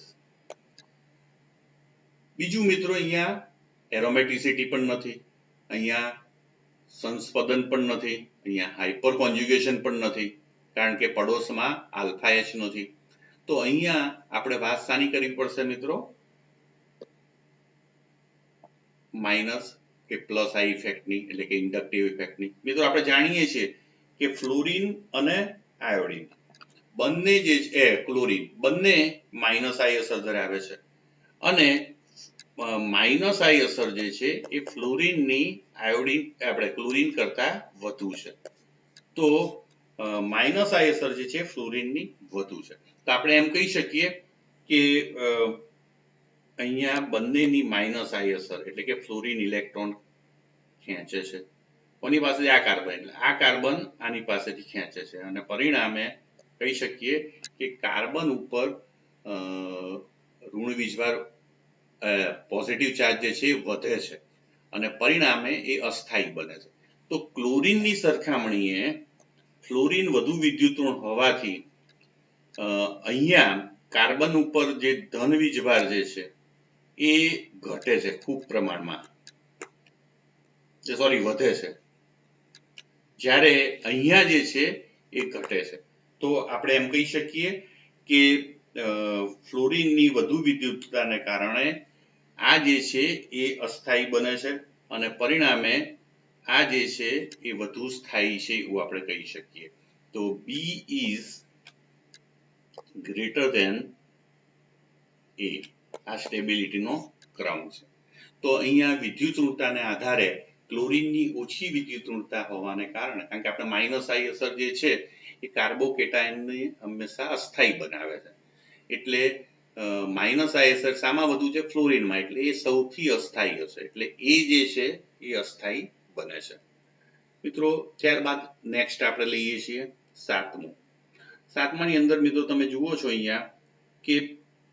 બીજું મિત્રો અહીંયા એરોમેટિસિટી પણ નથી, અહીંયા સંસ્પદન પણ નથી, અહીંયા હાઇપર કોન્જ્યુગેશન પણ નથી, કારણ કે પડોશમાં આલ્ફા H નથી. તો અહીંયા આપણે વાત શાની કરવી પડશે મિત્રો? માઇનસ કે પ્લસ આ ઇફેક્ટની, એટલે કે ઇન્ડક્ટિવ ઇફેક્ટની. મિત્રો આપણે જાણીએ છીએ કે ફ્લોરિન અને આયોડિન બંને જે છે ક્લોરિન બંને માઇનસ આઈ અસર ધરાવે છે, અને માઇનસ આઈ અસર જે છે એ ફ્લોરિનની ક્લોરિન કરતા વધુ છે. તો માઇનસ આઈ અસર જે છે ફ્લોરિનની વધુ છે. તો આપણે એમ કહી શકીએ કે અહીંયા બંનેની માઇનસ આઈ અસર એટલે કે ફ્લોરિન ઇલેક્ટ્રોન ખેંચે છે. કોની પાસેથી? આ કાર્બન. એટલે આ કાર્બન આની પાસેથી ખેંચે છે, અને પરિણામે કહી શકીએ કે કાર્બન ઉપર ઋણ વીજભાર પોઝિટિવ ચાર્જ જે છે એ વધે છે, અને પરિણામે એ અસ્થાયી બને છે. તો ક્લોરિનની સરખામણીએ ફ્લોરિન વધુ વિદ્યુતઋણ હોવાથી અહીંયા કાર્બન ઉપર જે ધન વીજભાર જે છે એ ઘટે છે ખૂબ પ્રમાણમાં, વધે છે, જ્યારે અહીંયા જે છે એ ઘટે છે. તો આપણે એમ કહી શકીએ કે ફ્લોરિનની વધુ વિદ્યુતતાને કારણે આ જે છે એ અસ્થાયી બને છે, અને પરિણામે આ જે છે એ વધુ સ્થાયી છે એવું આપણે કહી શકીએ. તો B is greater than A આ સ્ટેબિલિટીનો ક્રમ છે. તો અહીંયા વિદ્યુતઋણતાને આધારે ક્લોરિનની ઓછી વિદ્યુતઋણતા હોવાને કારણે, કારણ કે આપણે માઇનસ આઈ અસર જે છે એ કાર્બોકેટાયનને હંમેશા અસ્થાયી બનાવે છે, એટલે માઇનસ આઈ અસર શામાં વધુ છે? ફ્લોરિનમાં, એટલે એ સૌથી અસ્થાયી હશે, એટલે એ જે છે એ અસ્થાયી બને છે. મિત્રો ત્યારબાદ નેક્સ્ટ આપણે લઈએ છીએ 7મું. 7માની અંદર મિત્રો તમે જુઓ છો અહીંયા કે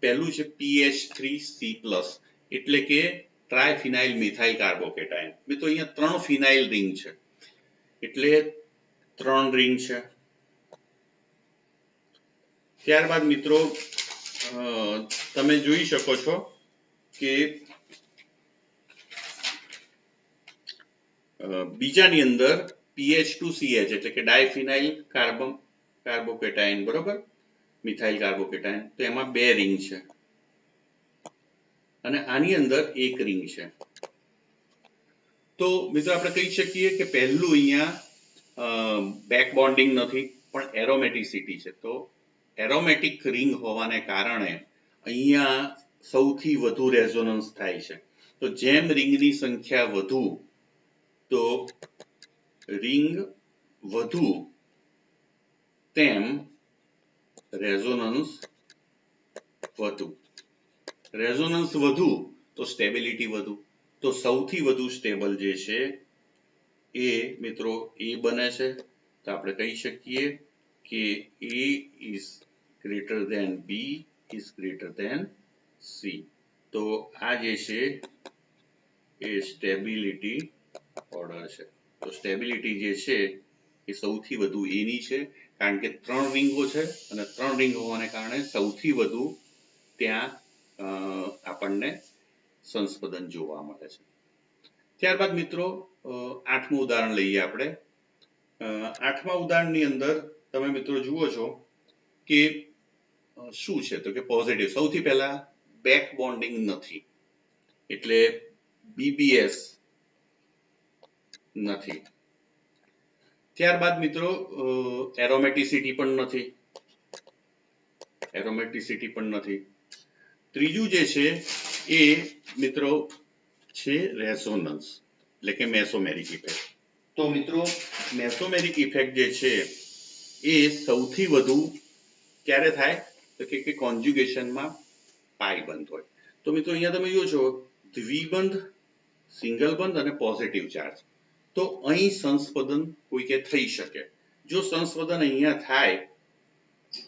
પહેલું છે PH3C+, એટલે કે ટ્રાયફિનાઇલ મિથાઇલ કાર્બોકેટાયન. મિત્રો અહીંયા 3 ફિનાઇલ રિંગ છે એટલે 3 રિંગ છે. ત્યારબાદ મિત્રો તમે જોઈ શકો છો કે બીજાની અંદર PH2CH એટલે કે ડાયફિનાઇલ કાર્બોકેટાયન, બરોબર, મિથાઇલ કાર્બોકેટાયન, તો એમાં 2 રિંગ છે અને આની અંદર 1 રિંગ છે. તો મિત્રો આપણે કહી શકીએ કે પહેલું અહીંયા બેક બોન્ડિંગ નથી પણ એરોમેટિસિટી છે. તો એરોમેટિક રિંગ હોવાને કારણે અહીંયા સૌથી વધુ રેઝોનન્સ થાય છે. તો જેમ રિંગની સંખ્યા વધુ તો રિંગ વધુ તેમ રેઝોનન્સ વધુ. રેઝોનન્સ વધુ તો સ્ટેબિલિટી વધુ. તો સૌથી વધુ સ્ટેબલ જે છે એ મિત્રો એ બને છે. તો આપણે કહી શકીએ કે A is greater than B is greater than C. તો આ જે છે એ સ્ટેબિલિટી ઓર્ડર છે. તો સ્ટેબિલિટી જે છે એ સૌથી વધુ એની છે કારણ કે 3 રિંગો છે અને 3 રિંગ હોવાને કારણે સૌથી વધુ ત્યાં આપણને સંસ્પદન જોવા મળે છે. ત્યારબાદ મિત્રો 8મું ઉદાહરણ લઈએ આપણે. 8મા ઉદાહરણની અંદર તમે મિત્રો જુઓ છો કે શું છે તો કે પોઝિટિવ. સૌથી પહેલા બેક બોન્ડિંગ નથી એટલે BBS નથી. ત્યારબાદ મિત્રો એરોમેટિસિટી પણ નથી. ત્રીજું જે છે એ મિત્રો છે રેઝોનન્સ એટલે કે મેસોમેરિક ઇફેક્ટ. તો મિત્રો મેસોમેરિક ઇફેક્ટ જે છે એ સૌથી વધુ ક્યારે થાય તો કે કોન્જ્યુગેશનમાં પાઈ બંધ હોય. તો મિત્રો અહીંયા તમે જુઓ છો દ્વિબંધ, સિંગલ બંધ અને પોઝિટિવ ચાર્જ. તો અહીં સંસ્પદન કોઈ કે થઈ શકે. જો સંસ્પદન અહીંયા થાય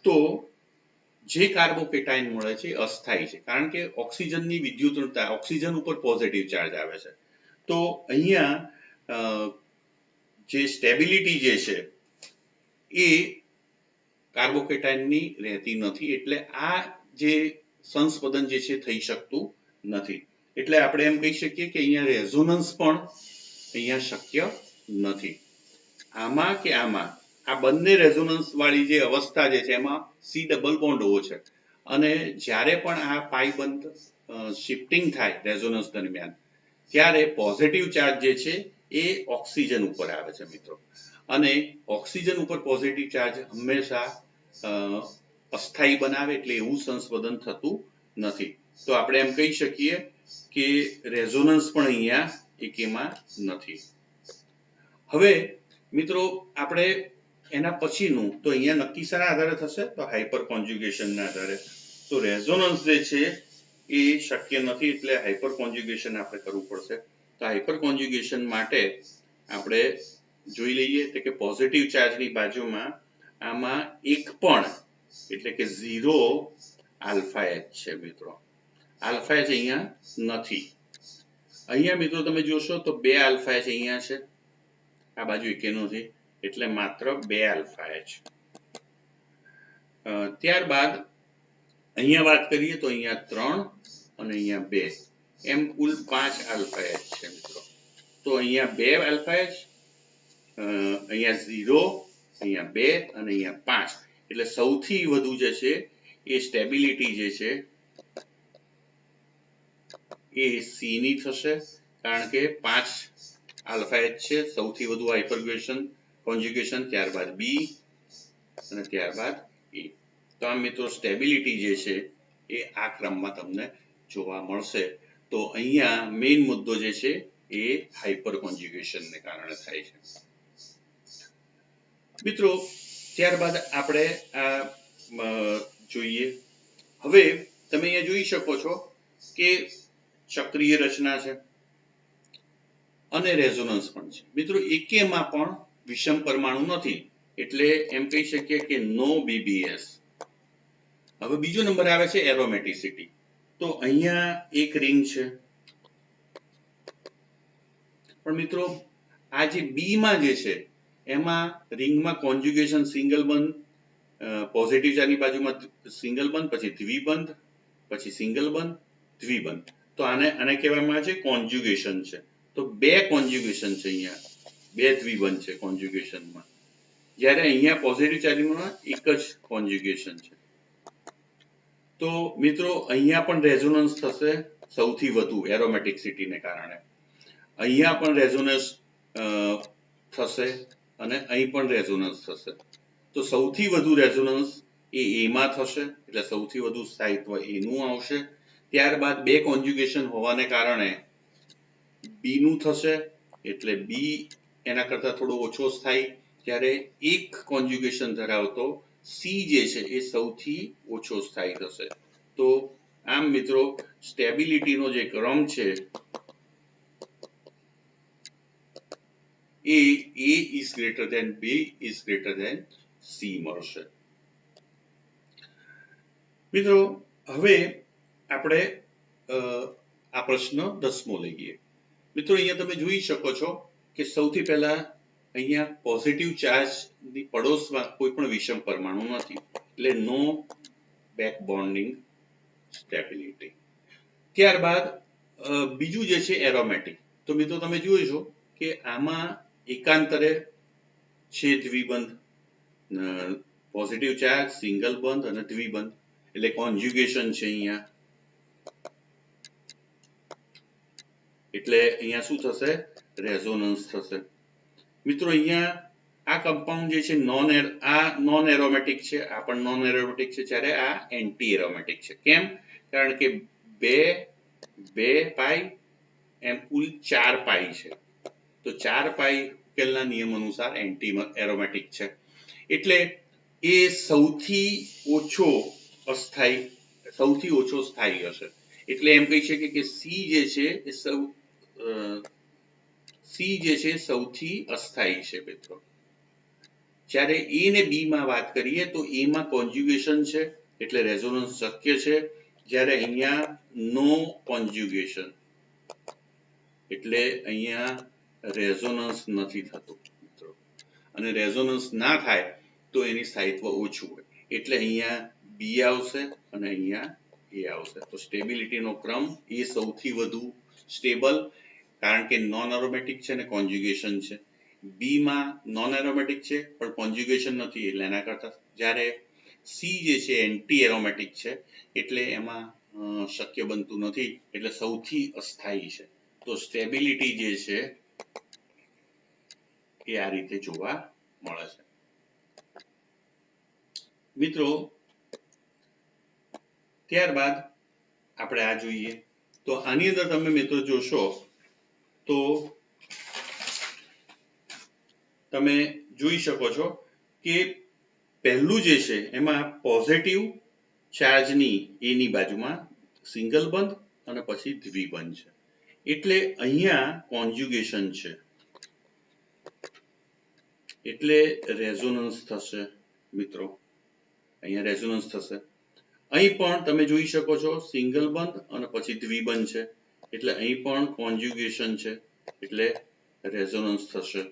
તો જે કાર્બોકેટાયન મળે છે અસ્થાયી છે કારણ કે ઓક્સિજનની વિદ્યુતણતા, ઓક્સિજન ઉપર પોઝિટિવ ચાર્જ આવે છે. તો અહીંયા જે સ્ટેબિલિટી જે છે એ કાર્બોકેટાયનની રહેતી નથી એટલે આ જે સંસ્પદન જે છે થઈ શકતું નથી. એટલે આપણે એમ કહી શકીએ કે અહીંયા રેઝોનન્સ પણ અહીંયા શક્ય નથી. આમાં કે આમાં આ બંને રેઝોનન્સ વાળી જે અવસ્થા જે છે એમાં C ડબલ બોન્ડ હોવો છે અને જ્યારે પણ આ પાઈ બંધ શિફ્ટિંગ થાય રેઝોનન્સ દરમિયાન ત્યારે પોઝિટિવ ચાર્જ જે છે એ ઓક્સિજન ઉપર આવે છે મિત્રો. અને ઓક્સિજન ઉપર પોઝિટિવ ચાર્જ હંમેશા અસ્થાયી બનાવે એટલે એવું સંસ્પદન થતું નથી. તો આપણે એમ કહી શકીએ કે રેઝોનન્સ પણ અહીંયા એકેમાં નથી. હવે મિત્રો આપણે એના પછીનું તો અહીંયા નક્કી શાના આધારે થશે તો હાઇપર કોન્જ્યુગેશનના આધારે. તો રેઝોનન્સ જે છે એ શક્ય નથી એટલે હાઇપર કોન્જ્યુગેશન આપણે કરવું પડશે. તો હાઇપર કોન્જ્યુગેશન માટે આપણે જોઈ લઈએ કે પોઝિટિવ ચાર્જની બાજુમાં આમાં એક પણ એટલે કે 0 આલ્ફા H છે મિત્રો. આલ્ફા H અહીંયા નથી. અહીંયા મિત્રો તમે જોશો તો 2 આલ્ફા H અહીંયા છે, આ બાજુ એકે નથી એટલે માત્ર 2 આલ્ફા H. ત્યારબાદ અહીંયા વાત કરીએ તો અહીંયા 3 અને અહીંયા 2 એમ કુલ 5 આલ્ફા H છે મિત્રો. તો અહીંયા 2 આલ્ફા H, અહીંયા 0, અહીંયા 2 અને અહીંયા 5 એટલે સૌથી વધુ જે છે એ સ્ટેબિલિટી જે છે એ C ની થશે કારણ કે 5 આલ્ફા H છે. સૌથી વધુ હાઇપર કોન્જ્યુગેશન, ત્યારબાદ B અને ત્યારબાદ E. તો આ મિત્રો સ્ટેબિલિટી જે છે એ આ ક્રમમાં તમને જોવા મળશે. તો અહીંયા મેઇન મુદ્દો જે છે એ હાઇપર કોન્જ્યુગેશનને કારણે થાય છે મિત્રો. ત્યારબાદ આપણે આ જોઈએ. હવે તમે અહીંયા જોઈ શકો છો કે ચક્રીય રચના છે અને રેઝોનન્સ પણ છે મિત્રો. એકેમાં પણ વિષમ પરમાણુ નથી એટલે એમ કહી શકીએ કે નો BBS. હવે બીજો નંબર આવે છે એરોમેટિસિટી. તો અહીંયા એક રિંગ છે પણ મિત્રો આ જે બી માં જે છે એમાં રિંગમાં કોન્જ્યુગેશન સિંગલ બંધ, પોઝિટિવ ચાર્જની બાજુમાં સિંગલ બંધ, પછી દ્વિબંધ, પછી સિંગલ બંધ, દ્વિબંધ. તો આને કહેવામાં આવે છે કોન્જ્યુગેશન છે. તો બે કોન્જ્યુગેશન છે, અહીંયા બે દ્વિબંધ છે કોન્જ્યુગેશનમાં, જ્યારે અહીંયા પોઝિટિવ ચાર્જમાં એક જ કોન્જ્યુગેશન છે. તો મિત્રો અહીંયા પણ રેઝોનન્સ થશે સૌથી વધુ એરોમેટિસિટીને કારણે, અહીંયા પણ રેઝોનન્સ થશે અને અહીં પણ રેઝોનન્સ થશે. તો સૌથી વધુ રેઝોનન્સ એ એમાં થશે, એટલે સૌથી વધુ સ્થાયિત્વ એનું આવશે. ત્યારબાદ બે કોન્જ્યુગેશન હોવાને કારણે બી નું થશે, એટલે બી એના કરતા થોડો ઓછો સ્થાયી, જ્યારે એક કોન્જ્યુગેશન ધરાવતો સી જે છે એ સૌથી ઓછો સ્થાયી થશે. તો આમ મિત્રો સ્ટેબિલિટીનો જે ક્રમ છે એ A is greater than B is greater than C મળશે. મિત્રો હવે આપણે આ પ્રશ્ન 10મો લઈએ. મિત્રો અહીંયા તમે જોઈ શકો છો કે સૌથી પહેલા અહીંયા પોઝિટિવ ચાર્જની પડોશમાં કોઈ પણ વિષમ પરમાણુ નથી, એટલે નો બેક બોન્ડિંગ સ્ટેબિલિટી. ત્યારબાદ બીજું જે છે એરોમેટિક. તો મિત્રો તમે જોઈશો કે આમાં એકાંતરે છે દ્વિબંધ, પોઝિટિવ ચાર્જ, સિંગલ બંધ અને દ્વિબંધ, એટલે કોન્જ્યુગેશન છે અહીંયા. એટલે અહીંયા શું થશે? રેઝોનન્સ થશે. મિત્રો અહીંયા આ કમ્પાઉન્ડ જે છે નોન એરોમેટિક છે, આ પણ નોન એરોમેટિક છે, જ્યારે આ એન્ટી એરોમેટિક છે. કેમ? કારણ કે બે પાઈ એમ કુલ 4 પાઈ છે. તો 4 પાઈ ઉકેલના નિયમ અનુસાર એન્ટી એરોમેટિક છે, એટલે એ સૌથી ઓછો સ્થાયી હશે. એટલે એમ કહી શકીએ કે સી જે છે સૌથી અસ્થાયી છે મિત્રો. જ્યારે એ ને બી માં વાત કરીએ તો એમાં કોન્જ્યુગેશન છે, એટલે રેઝોનન્સ શક્ય છે, જ્યારે અહીંયા નો કોન્જ્યુગેશન, એટલે અહીંયા રેઝોનન્સ નથી થતું મિત્રો. અને રેઝોનન્સ ના થાય તો એની સ્થાયિત્વ ઓછું હોય, એટલે અહીંયા બી આવશે અને અહીંયા એ આવશે. તો સ્ટેબિલિટીનો ક્રમ એ સૌથી વધુ સ્ટેબલ, કારણ કે નોન એરોમેટિક છે અને કોન્જ્યુગેશન છે. બી માં નોન એરોમેટિક છે પણ કોન્જ્યુગેશન નથી, એટલે એના કરતા, જ્યારે સી જે છે એન્ટી એરોમેટિક છે, એટલે એમાં શક્ય બનતું નથી, એટલે સૌથી અસ્થાયી છે. તો સ્ટેબિલિટી જે છે એ આ રીતે જોવા મળે છે. મિત્રો ત્યારબાદ આપણે આ જોઈએ. તો આની અંદર તમે મિત્રો જોશો તો તમે જોઈ શકો છો કે પહેલું જે છે એમાં પોઝિટિવ ચાર્જની એની બાજુમાં સિંગલ બંધ અને પછી દ્વિબંધ છે, એટલે અહીંયા કોન્જ્યુગેશન છે, એટલે રેઝોનન્સ થશે મિત્રો. અહીંયા રેઝોનન્સ થશે. અહીં પણ તમે જોઈ શકો છો સિંગલ બંધ અને પછી દ્વિબંધ છે, એટલે અહીં પણ કોન્જ્યુગેશન છે, એટલે રેઝોનન્સ થશે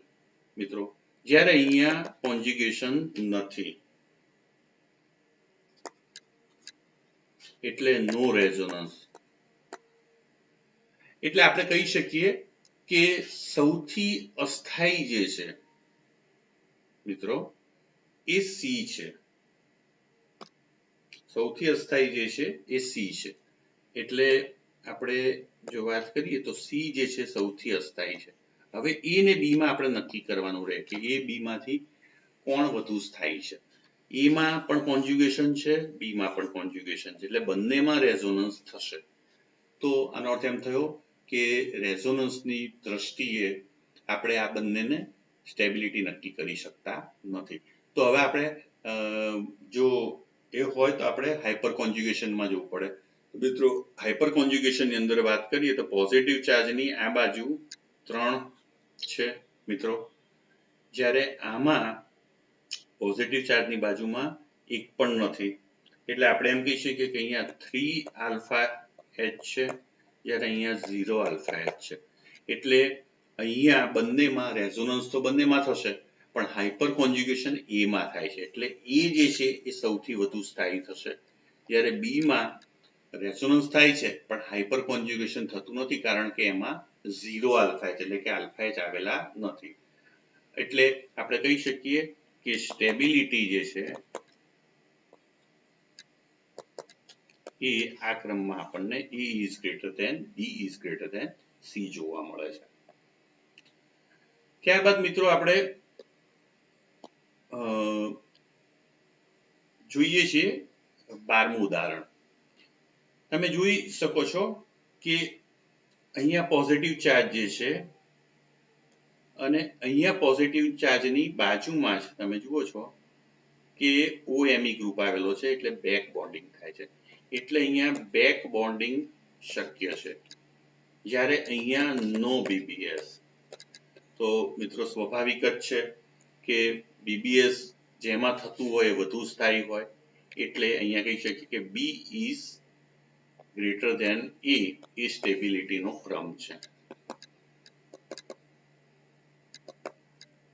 મિત્રો. જ્યારે અહીંયા કોન્જ્યુગેશન નથી, એટલે નો રેઝોનન્સ. એટલે આપણે કહી શકીએ કે સૌથી અસ્થાયી જે છે મિત્રો એ સી છે. સૌથી અસ્થાયી જે છે એ સી છે, એટલે આપણે જો વાત કરીએ તો સી જે છે સૌથી અસ્થાયી છે. હવે એ ને બી માં આપણે નક્કી કરવાનું રહે કે એ બી માંથી કોણ વધુ સ્થાયી છે. એમાં પણ કોન્જ્યુગેશન છે, બી માં પણ કોન્જ્યુગેશન છે, એટલે બંનેમાં રેઝોનન્સ થશે. તો આનો અર્થ એમ થયો કે રેઝોનન્સની દ્રષ્ટિએ આપણે આ બંનેને સ્ટેબિલિટી નક્કી કરી શકતા નથી. તો હવે આપણે જો એ હોય તો આપણે હાઇપર કોન્જ્યુગેશનમાં જવું પડે. મિત્રો હાઇપર કોન્જ્યુગેશનની અંદર વાત કરીએ તો પોઝિટિવ ચાર્જની આ બાજુ 3 છે મિત્રો, જ્યારે આમાં પોઝિટિવ ચાર્જની બાજુમાં એક પણ નથી, એટલે આપણે એમ કહી શકીએ કે અહીંયા 3 આલ્ફા H છે, જ્યારે અહીંયા 0 આલ્ફા H છે. એટલે અહીંયા બંનેમાં રેઝોનન્સ તો બંનેમાં થશે, પણ હાઇપર કોન્જ્યુગેશન એ માં થાય છે, એટલે એ જે છે એ સૌથી વધુ સ્થાયી થશે, જ્યારે બી માં રેઝોનન્સ થાય છે પણ હાઇપર કોન્જ્યુગેશન થતું નથી, કારણ કે એમાં 0 આલ્ફા એચ એટલે કે આલ્ફા એચ આવેલા નથી. એટલે આપણે કહી શકીએ કે સ્ટેબિલિટી જે છે એ આ ક્રમમાં આપણને A is greater than B is greater than C જોવા મળે છે. ત્યારબાદ મિત્રો આપણે જોઈએ છીએ 12મું ઉદાહરણ. તમે જોઈ શકો છો કે અહીંયા પોઝિટિવ ચાર્જ જે છે અને અહીંયા પોઝિટિવ ચાર્જની બાજુમાં જ તમે જુઓ છો કે OMe ગ્રુપ આવેલો છે, એટલે બેક બોન્ડિંગ થાય છે, એટલે અહીંયા બેક બોન્ડિંગ શક્ય છે, જ્યારે અહીંયા નો BBS. તો મિત્રો સ્વાભાવિક જ છે કે BBS જેમાં થતું હોય વધુ સ્થાયી હોય, એટલે અહીંયા કહી શકીએ કે B is greater than A એ સ્ટેબિલિટીનો ક્રમ છે.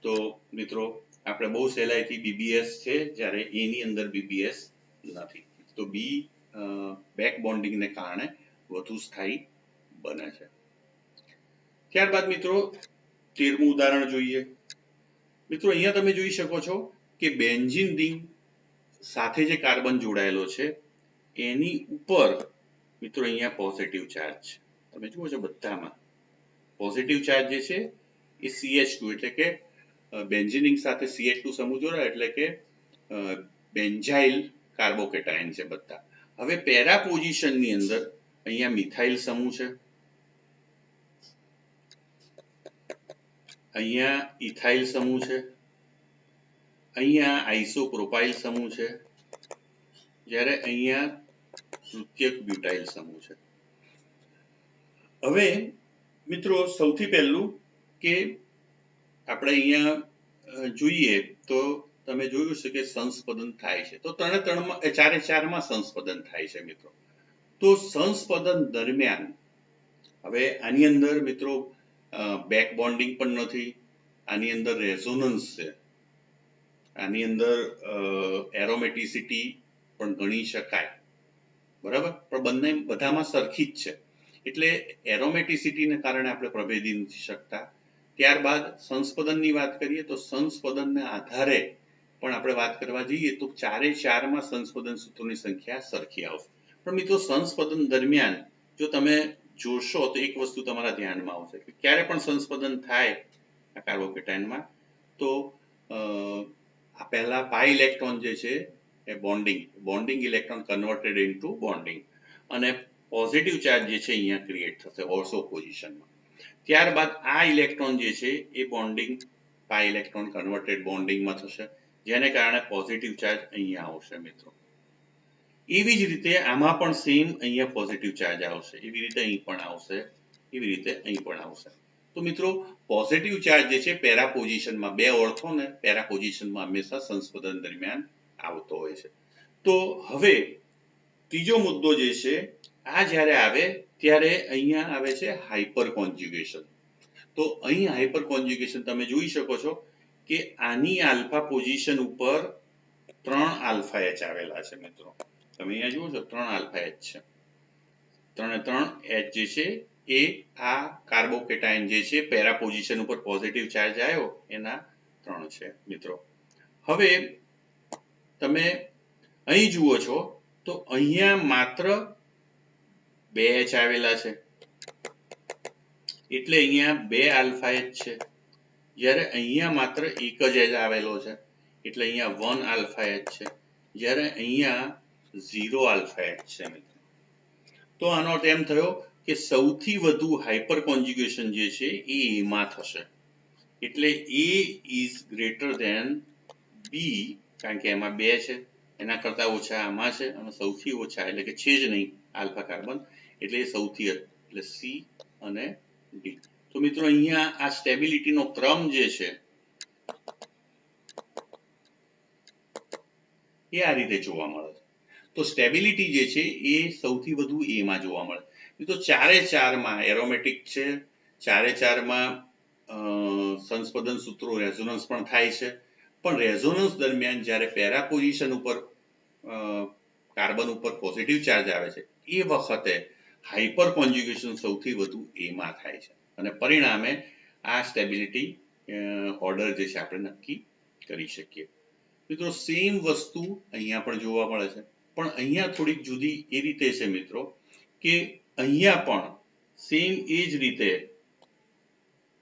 તો મિત્રો આપણે બહુ સહેલાઈથી BBS છે જ્યારે A ની અંદર BBS નથી, તો B બેક બોન્ડિંગને કારણે વધુ સ્થાયી બને છે. ત્યારબાદ મિત્રો 13મું ઉદાહરણ જોઈએ. મિત્રો અહીંયા તમે જોઈ શકો છો કે બેન્ઝીન રિંગ સાથે જે કાર્બન જોડાયેલો છે એની ઉપર મિત્રો અહીંયા પોઝિટિવ ચાર્જ છે. તમે જુઓ છો બધામાં પોઝિટિવ ચાર્જ જે છે એ CH2 એટલે કે બેન્ઝીન રિંગ સાથે CH2 સમૂહ જોડાય એટલે કે બેન્ઝાઇલ કાર્બોકેટાયન છે બધા. હવે પેરા પોઝિશનની અંદર અહીંયા મિથાઇલ સમૂહ છે, અહીંયા ઇથાઇલ સમૂહ છે, અહીંયા આઇસોપ્રોપાઇલ સમૂહ છે, જ્યારે અહીંયા તૃતીયક બ્યુટાઇલ સમૂહ છે. હવે મિત્રો સૌથી પહેલું કે આપણે અહીંયા જોઈએ તો તમે જોયું છે કે સંસ્પદન થાય છે, તો ચારે ચારમાં સંસ્પદન થાય છે મિત્રો. તો સંસ્પદન દરમિયાન હવે આની અંદર મિત્રો બેક બોન્ડિંગ પણ નથી, આની અંદર રેઝોનન્સ છે, આની અંદર એરોમેટિસિટી પણ ગણી શકાય, બરાબર, પણ બધામાં સરખી જ છે, એટલે એરોમેટિસિટીને કારણે આપણે પ્રભેદી નથી શકતા. ત્યારબાદ સંસ્પદનની વાત કરીએ તો સંસ્પદનના આધારે પણ આપણે વાત કરવા જઈએ તો ચારે ચારમાં સંસ્પદન સૂત્રોની સંખ્યા સરખી આવશે. પણ મિત્રો સંસ્પદન દરમિયાન જો તમે જોશો તો એક વસ્તુ તમારા ધ્યાનમાં આવશે કે ક્યારે પણ સંસ્પદન થાય આ કાર્બોકેટાયનમાં તો આ પહેલા પાઈ ઇલેક્ટ્રોન જે છે એ bonding electron converted into bonding, અને પોઝિટિવ ચાર્જ જે છે અહીંયા ક્રિએટ થશે ઓર્થો પોઝિશનમાં. ત્યારબાદ આ ઇલેક્ટ્રોન જે છે એ બોન્ડિંગ પાઈ ઇલેક્ટ્રોન કન્વર્ટેડ બોન્ડિંગમાં થશે, જેને કારણે પોઝિટિવ ચાર્જ અહીંયા આવશે મિત્રો. એવી જ રીતે આમાં પણ સેમ અહીંયા પોઝિટિવ ચાર્જ આવશે, એવી રીતે અહીં પણ આવશે, એવી રીતે અહીં પણ આવશે. તો મિત્રો પોઝિટિવ ચાર્જ જે છે પેરા પોઝિશનમાં, બે ઓર્થોને પેરા પોઝિશનમાં હંમેશા સંસ્પદન દરમિયાન આવતો હોય છે. તો હવે ત્રીજો મુદ્દો જે છે આ જ્યારે આવે ત્યારે અહીંયા આવે છે હાઇપર કોન્જ્યુગેશન. તો અહીં હાઇપર કોન્જ્યુગેશન તમે જોઈ શકો છો કે આની આલ્ફા પોઝિશન ઉપર 3 આલ્ફા એચ આવેલા છે મિત્રો. તમે અહીંયા જુઓ છો 3 આલ્ફા એચ છે, 3 એચ જે છે એ આ કાર્બોકેટાયન જે છે પેરા પોઝિશન ઉપર પોઝિટિવ ચાર્જ આવ્યો એના 3 છે મિત્રો. હવે તમે અહીં જુઓ છો તો અહીંયા માત્ર 2 એચ આવેલા છે, એટલે અહીંયા 2 આલ્ફા એચ છે, જ્યારે અહીંયા માત્ર એક જ એચ આવેલો છે, એટલે અહીંયા 1 આલ્ફા એચ છે, જ્યારે અહીંયા 0 આલ્ફા એચ છે મિત્રો. તો આનો અર્થ એમ થયો કે સૌથી વધુ હાઇપર કોન્જ્યુગેશન જે છે એ એમાં થશે, એટલે A is greater than B, કારણ કે એમાં 2 છે, એના કરતા ઓછા આમાં છે, અને સૌથી ઓછા એટલે કે છે જ નહીં આલ્ફા કાર્બન, એટલે સૌથી એટલે C અને D. તો મિત્રો અહીંયા આ સ્ટેબિલિટીનો ક્રમ જે છે એ આ રીતે જોવા મળે છે. તો સ્ટેબિલિટી જે છે એ સૌથી વધુ A માં જોવા મળે. તો ચારે ચારમાં એરોમેટિક છે, ચારે ચારમાં સંસ્પદન સૂત્રો રેઝોનન્સ પણ થાય છે, પણ રેઝોનન્સ દરમિયાન જ્યારે પેરા પોઝિશન ઉપર કાર્બન ઉપર પોઝિટિવ ચાર્જ આવે છે એ વખતે હાઇપર કોન્જ્યુગેશન સૌથી વધુ એમાં થાય છે અને પરિણામે આ સ્ટેબિલિટી ઓર્ડર જે છે આપણે નક્કી કરી શકીએ. મિત્રો સેમ વસ્તુ અહીંયા પણ જોવા મળે છે, પણ અહીંયા થોડીક જુદી એ રીતે છે મિત્રો કે અહીંયા પણ સેમ એ જ રીતે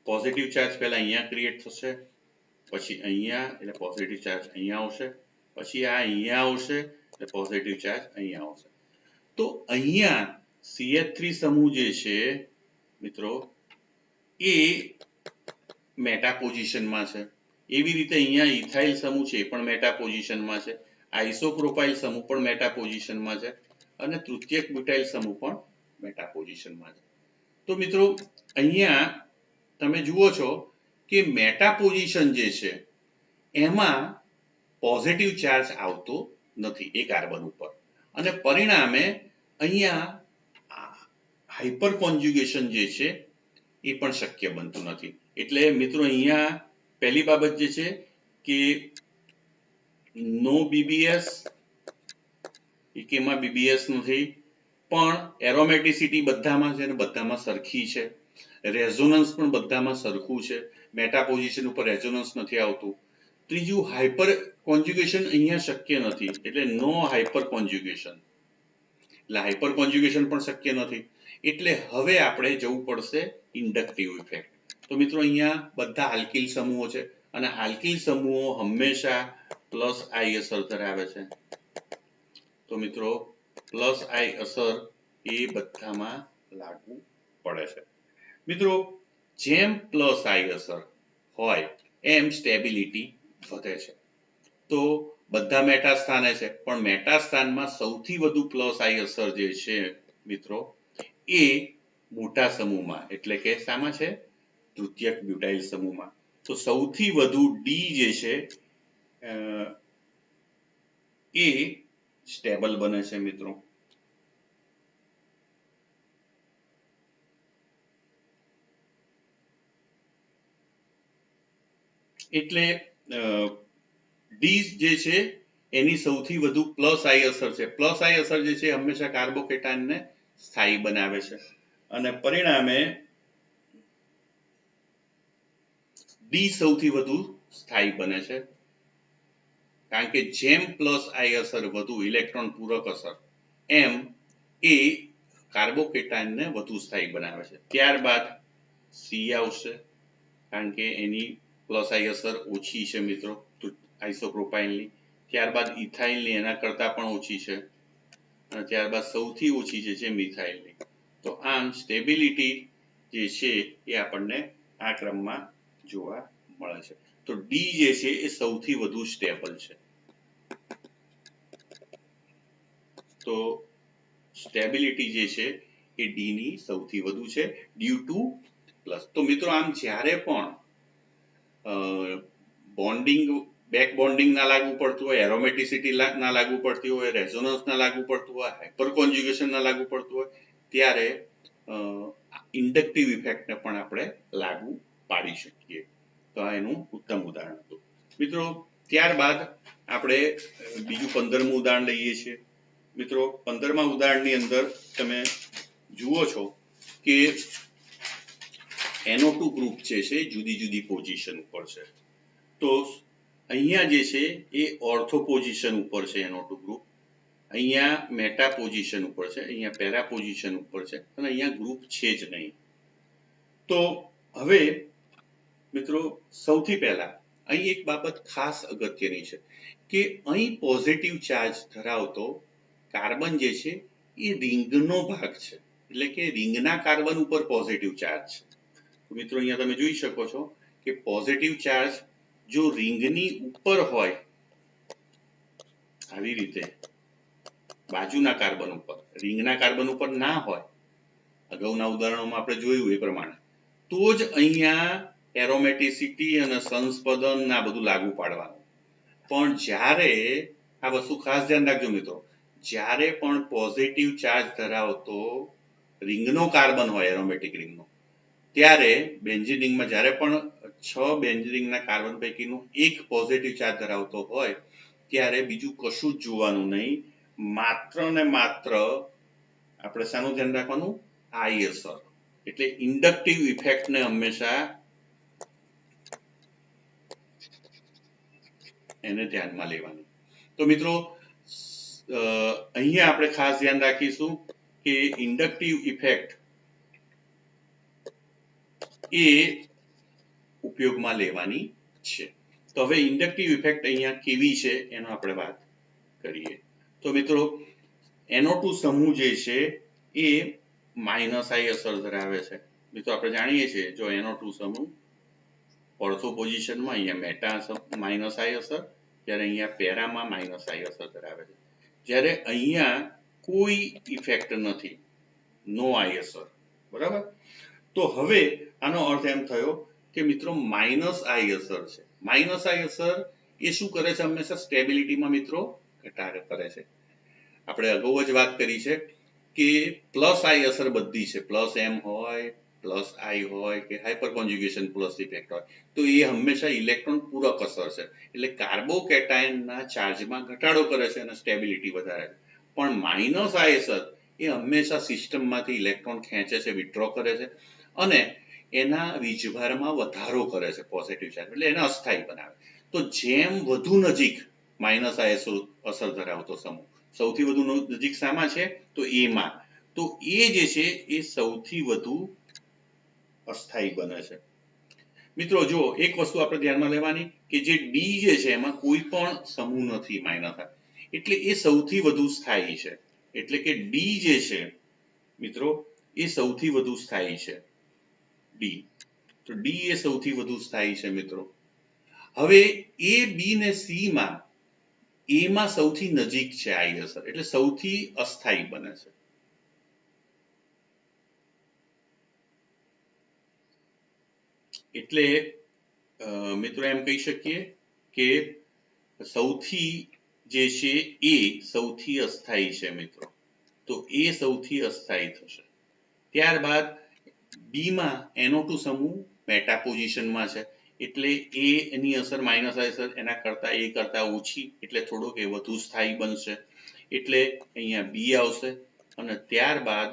પોઝિટિવ ચાર્જ પહેલા અહીંયા ક્રિએટ થશે, પછી અહીંયા એટલે પોઝિટિવ ચાર્જ અહીંયા આવશે, પછી આ અહીંયા આવશે એટલે પોઝિટિવ ચાર્જ અહીંયા આવશે. તો અહીંયા CH3 સમૂહ જે છે મિત્રો એ મેટા પોઝિશનમાં છે. એવી રીતે અહીંયા ઇથાઇલ સમૂહ છે એ પણ મેટા પોઝિશનમાં છે, આઇસોપ્રોપાઇલ સમૂહ પણ મેટા પોઝિશનમાં છે અને તૃતીયક બ્યુટાઇલ સમૂહ પણ મેટા પોઝિશનમાં છે. તો મિત્રો અહીંયા તમે જુઓ છો કે મેટા પોઝિશન જે છે એમાં પોઝિટિવ ચાર્જ આવતો નથી એ કાર્બન ઉપર અને પરિણામે અહીંયા હાઇપર કોન્જ્યુગેશન જે છે એ પણ શક્ય બનતું નથી. એટલે મિત્રો અહીંયા પહેલી બાબત જે છે કે નો BBS, એકેમાં BBS નથી, પણ એરોમેટિસિટી બધામાં છે અને બધામાં સરખી છે, રેઝોનન્સ પણ બધામાં સરખું છે, મેટા પોઝિશન ઉપર રેઝોનન્સ નથી આવતું. ત્રીજું હાઇપર કોન્જ્યુગેશન અહીંયા શક્ય નથી, એટલે નો હાઇપર કોન્જ્યુગેશન, એટલે હાઇપર કોન્જ્યુગેશન પણ શક્ય નથી. એટલે હવે આપણે જવું પડશે ઇન્ડક્ટિવ ઇફેક્ટ. તો મિત્રો અહીંયા બધા આલ્કિલ સમૂહો છે અને આલ્કિલ સમૂહો હંમેશા પ્લસ આઈ અસર ધરાવે છે. તો મિત્રો પ્લસ આઈ અસર એ બધામાં લાગુ પડે છે. મિત્રો જેમ પ્લસ આઈ અસર હોય એમ સ્ટેબિલિટી વધે છે. તો બધા મેટા સ્થાને છે, પણ મેટા સ્થાનમાં સૌથી વધુ પ્લસ આઈ અસર જે છે મિત્રો એ મોટા સમૂહમાં એટલે કે શામાં છે, તૃતીયક બ્યુટાઇલ સમૂહમાં. તો સૌથી વધુ ડી જે છે એ સ્ટેબલ બને છે મિત્રો. એટલે ડી જે છે એની સૌથી વધુ પ્લસ આઈ અસર છે. પ્લસ આઈ અસર જે છે હંમેશા કાર્બોકેટાયનને સ્થાયી બનાવે છે અને પરિણામે ડી સૌથી વધુ સ્થાયી બને છે, કારણ કે જેમ પ્લસ આઈ અસર વધુ ઇલેક્ટ્રોન પૂરક અસર એમ એ કાર્બોકેટાયનને વધુ સ્થાયી બનાવે છે. ત્યારબાદ સી આવશે, કારણ કે એની પ્લસ આઈ અસર ઓછી છે મિત્રો આઇસોપ્રોપાઇલની. ત્યારબાદ ઇથાઇલની એના કરતાં પણ ઓછી છે અને ત્યારબાદ સૌથી ઓછી છે મિથાઇલની. તો આમ સ્ટેબિલિટી જે છે એ આપણને આ ક્રમમાં જોવા મળે છે. તો ડી જે છે એ સૌથી વધુ સ્ટેબલ છે. તો સ્ટેબિલિટી જે છે એ ડી ની સૌથી વધુ છે ડ્યુ ટુ પ્લસ. તો મિત્રો આમ જ્યારે પણ બોન્ડિંગ બેક બોન્ડિંગ ના લાગુ પડતું હોય, એરોમેટિસિટી ના લાગુ પડતી હોય, રેઝોનન્સ ના લાગુ પડતું હોય, હાઇપર કોન્જ્યુગેશન ના લાગુ પડતું હોય, ત્યારે ઇન્ડક્ટિવ ઇફેક્ટને પણ આપણે લાગુ પાડી શકીએ. તો આ એનું ઉત્તમ ઉદાહરણ હતું મિત્રો. ત્યારબાદ આપણે બીજું 15મું ઉદાહરણ લઈએ છીએ. મિત્રો 15મા ઉદાહરણની અંદર તમે જુઓ છો કે NO2 ગ્રુપ છે જુદી જુદી પોઝિશન ઉપર છે. તો અહીંયા જે છે એ ઓર્થો પોઝિશન ઉપર છે NO2 ગ્રુપ, અહીંયા મેટા પોઝિશન ઉપર છે, અહીંયા પેરા પોઝિશન ઉપર છે અને અહીંયા ગ્રુપ છે જ નહીં. તો હવે મિત્રો સૌથી પહેલા અહીં એક બાબત ખાસ અગત્યની છે કે અહીં પોઝિટિવ ચાર્જ ધરાવતો કાર્બન જે છે એ રિંગનો ભાગ છે, એટલે કે રિંગના કાર્બન ઉપર પોઝિટિવ ચાર્જ છે. મિત્રો અહીંયા તમે જોઈ શકો છો કે પોઝિટિવ ચાર્જ જો રિંગની ઉપર હોય આવી રીતે બાજુના કાર્બન ઉપર, રિંગના કાર્બન ઉપર ના હોય, અગાઉના ઉદાહરણોમાં આપણે જોયું એ પ્રમાણે, તો જ અહીંયા એરોમેટિસિટી અને સંસ્પદન આ બધું લાગુ પાડવાનું. પણ જ્યારે આ વસ્તુ ખાસ ધ્યાન રાખજો મિત્રો, જ્યારે પણ પોઝિટિવ ચાર્જ ધરાવતો રિંગનો કાર્બન હોય એરોમેટિક રિંગનો, ત્યારે બેન્ઝીનિંગમાં જ્યારે પણ 6 બેન્ઝીનિંગના કાર્બન પૈકીનો એક પોઝિટિવ ચાર્જ ધરાવતો હોય ત્યારે બીજું કશું જ જોવાનું નહીં, માત્ર ને માત્ર આપણે શાનું ધ્યાન રાખવાનું, આઈ અસર, એટલે ઇન્ડક્ટિવ ઇફેક્ટને હંમેશા એને ધ્યાનમાં લેવાની. તો મિત્રો અહીંયા આપણે ખાસ ધ્યાન રાખીશું કે ઇન્ડક્ટિવ ઇફેક્ટ એ ઉપયોગમાં લેવાની છે. તો હવે ઇન્ડક્ટિવ ઇફેક્ટ અહીંયા કેવી છે એનો આપણે વાત કરીએ. તો મિત્રો NO2 સમૂહ જે છે એ માઇનસ આઈ અસર ધરાવે છે. મિત્રો આપણે જાણીએ છીએ જો NO2 સમૂહ ઓર્થો પોઝિશનમાં અહીંયા મેટા માઇનસ આઈ અસર, જ્યારે અહીંયા પેરામાં માઇનસ આઈ અસર ધરાવે છે. જ્યારે અહીંયા કોઈ ઇફેક્ટ નથી, નો આઈ અસર, બરાબર. તો હવે આનો અર્થ એમ થયો કે મિત્રો માઇનસ આઈ અસર છે. માઇનસ આઈ અસર એ શું કરે છે, હંમેશા સ્ટેબિલિટીમાં મિત્રો ઘટાડો કરે છે. આપણે અગાઉ જ વાત કરી છે કે પ્લસ આઈ અસર બધી છે, પ્લસ એમ હોય, પ્લસ આઈ હોય કે હાઇપર કોન્જ્યુગેશન પ્લસ ઇફેક્ટ હોય, તો એ હંમેશા ઇલેક્ટ્રોન પૂરક અસર છે. એટલે કાર્બોકેટાયનના ચાર્જમાં ઘટાડો કરે છે અને સ્ટેબિલિટી વધારે છે. પણ માઇનસ આઈ અસર એ હંમેશા સિસ્ટમમાંથી ઇલેક્ટ્રોન ખેંચે છે, વિથડ્રો કરે છે અને એના વીજભારમાં વધારો કરે છે પોઝિટિવ ચાર્જ, એટલે એને અસ્થાયી બનાવે. તો જેમ વધુ નજીક માઇનસ આઈ અસર ધરાવતો સમૂહ, સૌથી વધુ નજીક શામાં છે, તો એમાં, તો એ જે છે એ સૌથી વધુ અસ્થાયી બને છે. મિત્રો જો એક વસ્તુ આપણે ધ્યાનમાં લેવાની કે જે ડી જે છે એમાં કોઈ પણ સમૂહ નથી માઇનસ, એટલે એ સૌથી વધુ સ્થાયી છે. એટલે કે ડી જે છે મિત્રો એ સૌથી વધુ સ્થાયી છે, ડી. તો ડી એ સૌથી વધુ સ્થાયી છે મિત્રો. હવે એ બી ને સી માં એમાં સૌથી નજીક છે આઈ અસર, એટલે સૌથી અસ્થાયી બને છે. એટલે મિત્રો એમ કહી શકીએ કે સૌથી જે છે એ સૌથી અસ્થાયી છે મિત્રો. તો એ સૌથી અસ્થાયી થશે. ત્યારબાદ બી માં NO2 સમૂહ મેટા પોઝિશનમાં છે, એટલે એ એની અસર માઇનસ અસર એના કરતા એ કરતા ઓછી, એટલે થોડોક એ વધુ સ્થાયી બનશે, એટલે અહીંયા બી આવશે અને ત્યારબાદ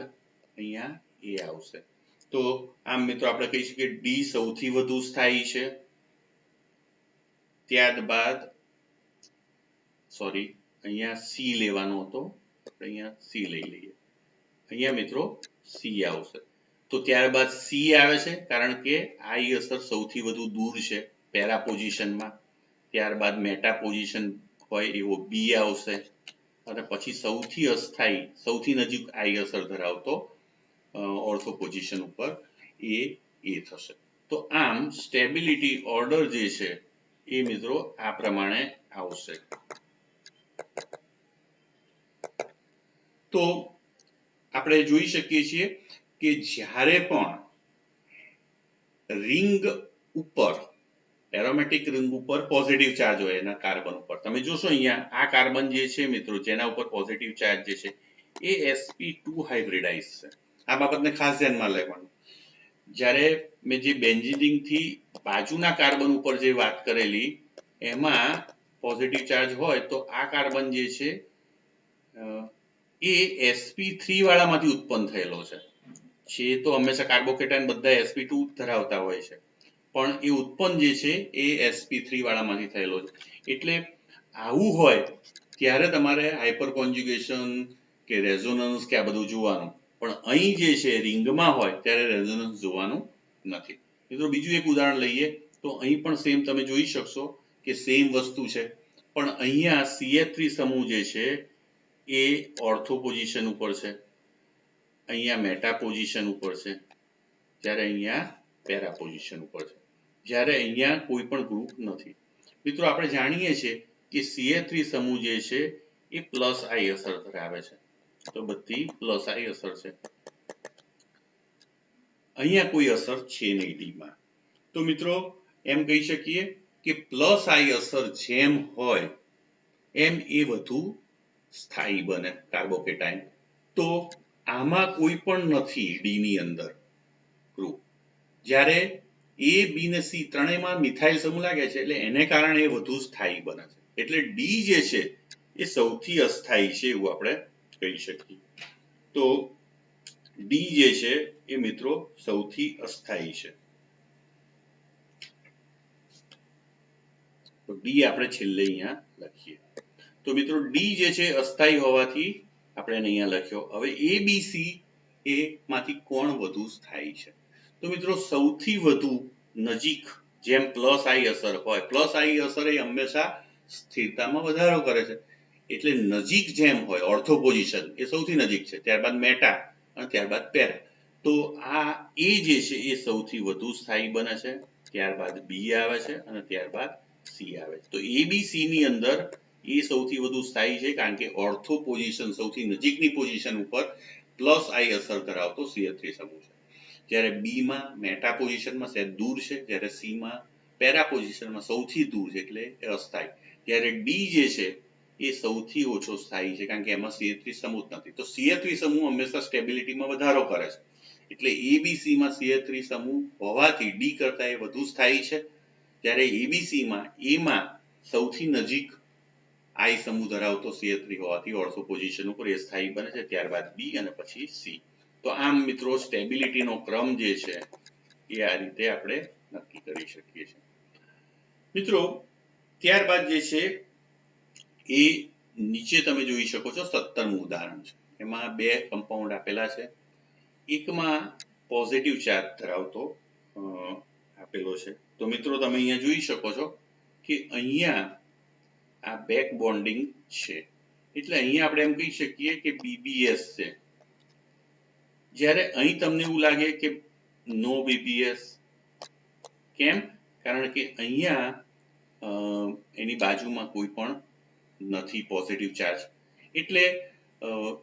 અહીંયા એ આવશે. તો આમ મિત્રો આપણે કહી શકીએ ડી સૌથી વધુ સ્થાયી છે, ત્યારબાદ સોરી અહીંયા સી લેવાનો હતો, અહીંયા સી લઈ લઈએ, અહીંયા મિત્રો સી આવશે. તો ત્યારબાદ સી આવે છે કારણ કે આઈ અસર સૌથી વધુ દૂર છે પેરા પોઝિશનમાં, ત્યારબાદ મેટા પોઝિશન હોય એવો બી આવશે અને પછી સૌથી અસ્થાયી સૌથી નજીક આઈ અસર ધરાવતો ઓર્થો પોઝિશન ઉપર એ થશે. તો આમ સ્ટેબિલિટી ઓર્ડર જે છે એ મિત્રો આ પ્રમાણે આવશે. તો આપણે જોઈ શકીએ છીએ કે જ્યારે પણ રિંગ ઉપર એરોમેટિક રિંગ ઉપર પોઝિટિવ ચાર્જ હોય એના કાર્બન ઉપર, તમે જોશો અહીંયા આ કાર્બન જે છે મિત્રો જેના ઉપર પોઝિટિવ ચાર્જ જે છે એ sp2 હાઇબ્રિડાઇઝ છે. આ બાબતને ખાસ ધ્યાનમાં લેવાનું. જ્યારે મેં જે બેન્ઝીન થી બાજુના કાર્બન ઉપર જે વાત કરેલી એમાં પોઝિટિવ ચાર્જ હોય તો આ કાર્બન જે છે એ sp3 વાળામાંથી ઉત્પન્ન થયેલો છે તો હંમેશા કાર્બોકેટાયન બધા sp2 ધરાવતા હોય છે, પણ એ ઉત્પન્ન જે છે એ sp3 વાળામાંથી થયેલો છે. એટલે આવું હોય ત્યારે તમારે હાઇપર કોન્જ્યુગેશન કે રેઝોનન્સ કે આ બધું જોવાનું, પણ અહીં જે છે રિંગમાં હોય ત્યારે રેઝોનન્સ જોવાનું નથી. મિત્રો બીજું એક ઉદાહરણ લઈએ તો અહીં પણ સેમ તમે જોઈ શકશો કે સેમ વસ્તુ છે, પણ અહીંયા CH3 સમૂહ જે છે એ ઓર્થો પોઝિશન ઉપર છે, અહીંયા મેટા પોઝિશન ઉપર છે, જ્યારે અહીંયા પેરા પોઝિશન ઉપર છે, જ્યારે અહીંયા કોઈ પણ ગ્રુપ નથી. મિત્રો આપણે જાણીએ છીએ કે CH3 સમૂહ જે છે એ પ્લસ આઈ અસર ધરાવે છે, તો બધી પ્લસ આઈ અસર છે, અહીંયા કોઈ અસર છે નહીં ડીમાં. તો મિત્રો એમ કહી શકીએ કે પ્લસ આઈ અસર જેમ હોય એમ એ વધુ સ્થાયી બને કાર્બોકેટાયન. તો આમાં કોઈ પણ નથી ડી ની અંદર ગ્રુપ, જ્યારે એ બી ને સી ત્રણેયમાં મિથાઇલ સમૂહ લાગે છે એટલે એને કારણે એ વધુ સ્થાયી બને છે. એટલે ડી જે છે એ સૌથી અસ્થાયી છે એવું આપણે કહી શકીએ. તો ડી જે છે એ મિત્રો સૌથી અસ્થાયી છે. તો ડી આપણે છેલ્લે અહીંયા લખીએ. તો મિત્રો ડી જે છે અસ્થાયી હોવાથી આપણે એને અહીંયા લખ્યો. હવે એ બી સી એ માંથી કોણ વધુ સ્થાયી છે? તો મિત્રો સૌથી વધુ નજીક જેમ પ્લસ આઈ અસર હોય, પ્લસ આઈ અસર એ હંમેશા સ્થિરતામાં વધારો કરે છે. એટલે નજીક જેમ હોય ઓર્થો પોઝિશન એ સૌથી નજીક છે, ત્યારબાદ મેટા અને ત્યારબાદ પેરા. તો આ એ જે છે એ સૌથી વધુ સ્થાયી બને છે, ત્યારબાદ બી આવે છે અને ત્યારબાદ સી આવે છે. તો એ બી સી ની અંદર એ સૌથી વધુ સ્થાયી છે કારણ કે ઓર્થો પોઝિશન સૌથી નજીકની પોઝિશન ઉપર પ્લસ આઈ અસર ધરાવતો CH3 સમૂહ છે. જ્યારે બી માં મેટા પોઝિશનમાં સહેજ દૂર છે, જ્યારે સી માં પેરા પોઝિશનમાં સૌથી દૂર છે એટલે અસ્થાયી. જ્યારે ડી જે છે એ સૌથી ઓછો સ્થાયી છે કારણ કે એમાં CH3 સમૂહ જ નથી. તો CH3 સમૂહ હંમેશા સ્ટેબિલિટીમાં વધારો કરે છે. એટલે એબીસી માં CH3 સમૂહ હોવાથી ડી કરતા એ વધુ સ્થાયી છે. જ્યારે એબીસી માં એમાં સૌથી નજીક આઈ સમૂહ ધરાવતો CH3 હોવાથી ઓર્થો પોઝિશન ઉપર એ સ્થાયી બને છે, ત્યારબાદ બી અને પછી સી. તો આમ મિત્રો સ્ટેબિલિટીનો ક્રમ જે છે એ આ રીતે આપણે નક્કી કરી શકીએ છીએ. મિત્રો ત્યારબાદ જે છે એ નીચે તમે જોઈ શકો છો 17મું ઉદાહરણ છે. એમાં બે કમ્પાઉન્ડ આપેલા છે. એકમાં પોઝિટિવ ચાર્જ ધરાવતો આપેલો છે. તો મિત્રો તમે અહીંયા જોઈ શકો છો કે અહીંયા આ બેક બોન્ડિંગ છે. એટલે અહીંયા આપણે એમ કહી શકીએ કે BBS છે. જ્યારે અહીં તમને એવું લાગે કે નો BBS. કેમ? કારણ કે અહીંયા એની બાજુમાં કોઈ પણ નથી પોઝિટિવ ચાર્જ. એટલે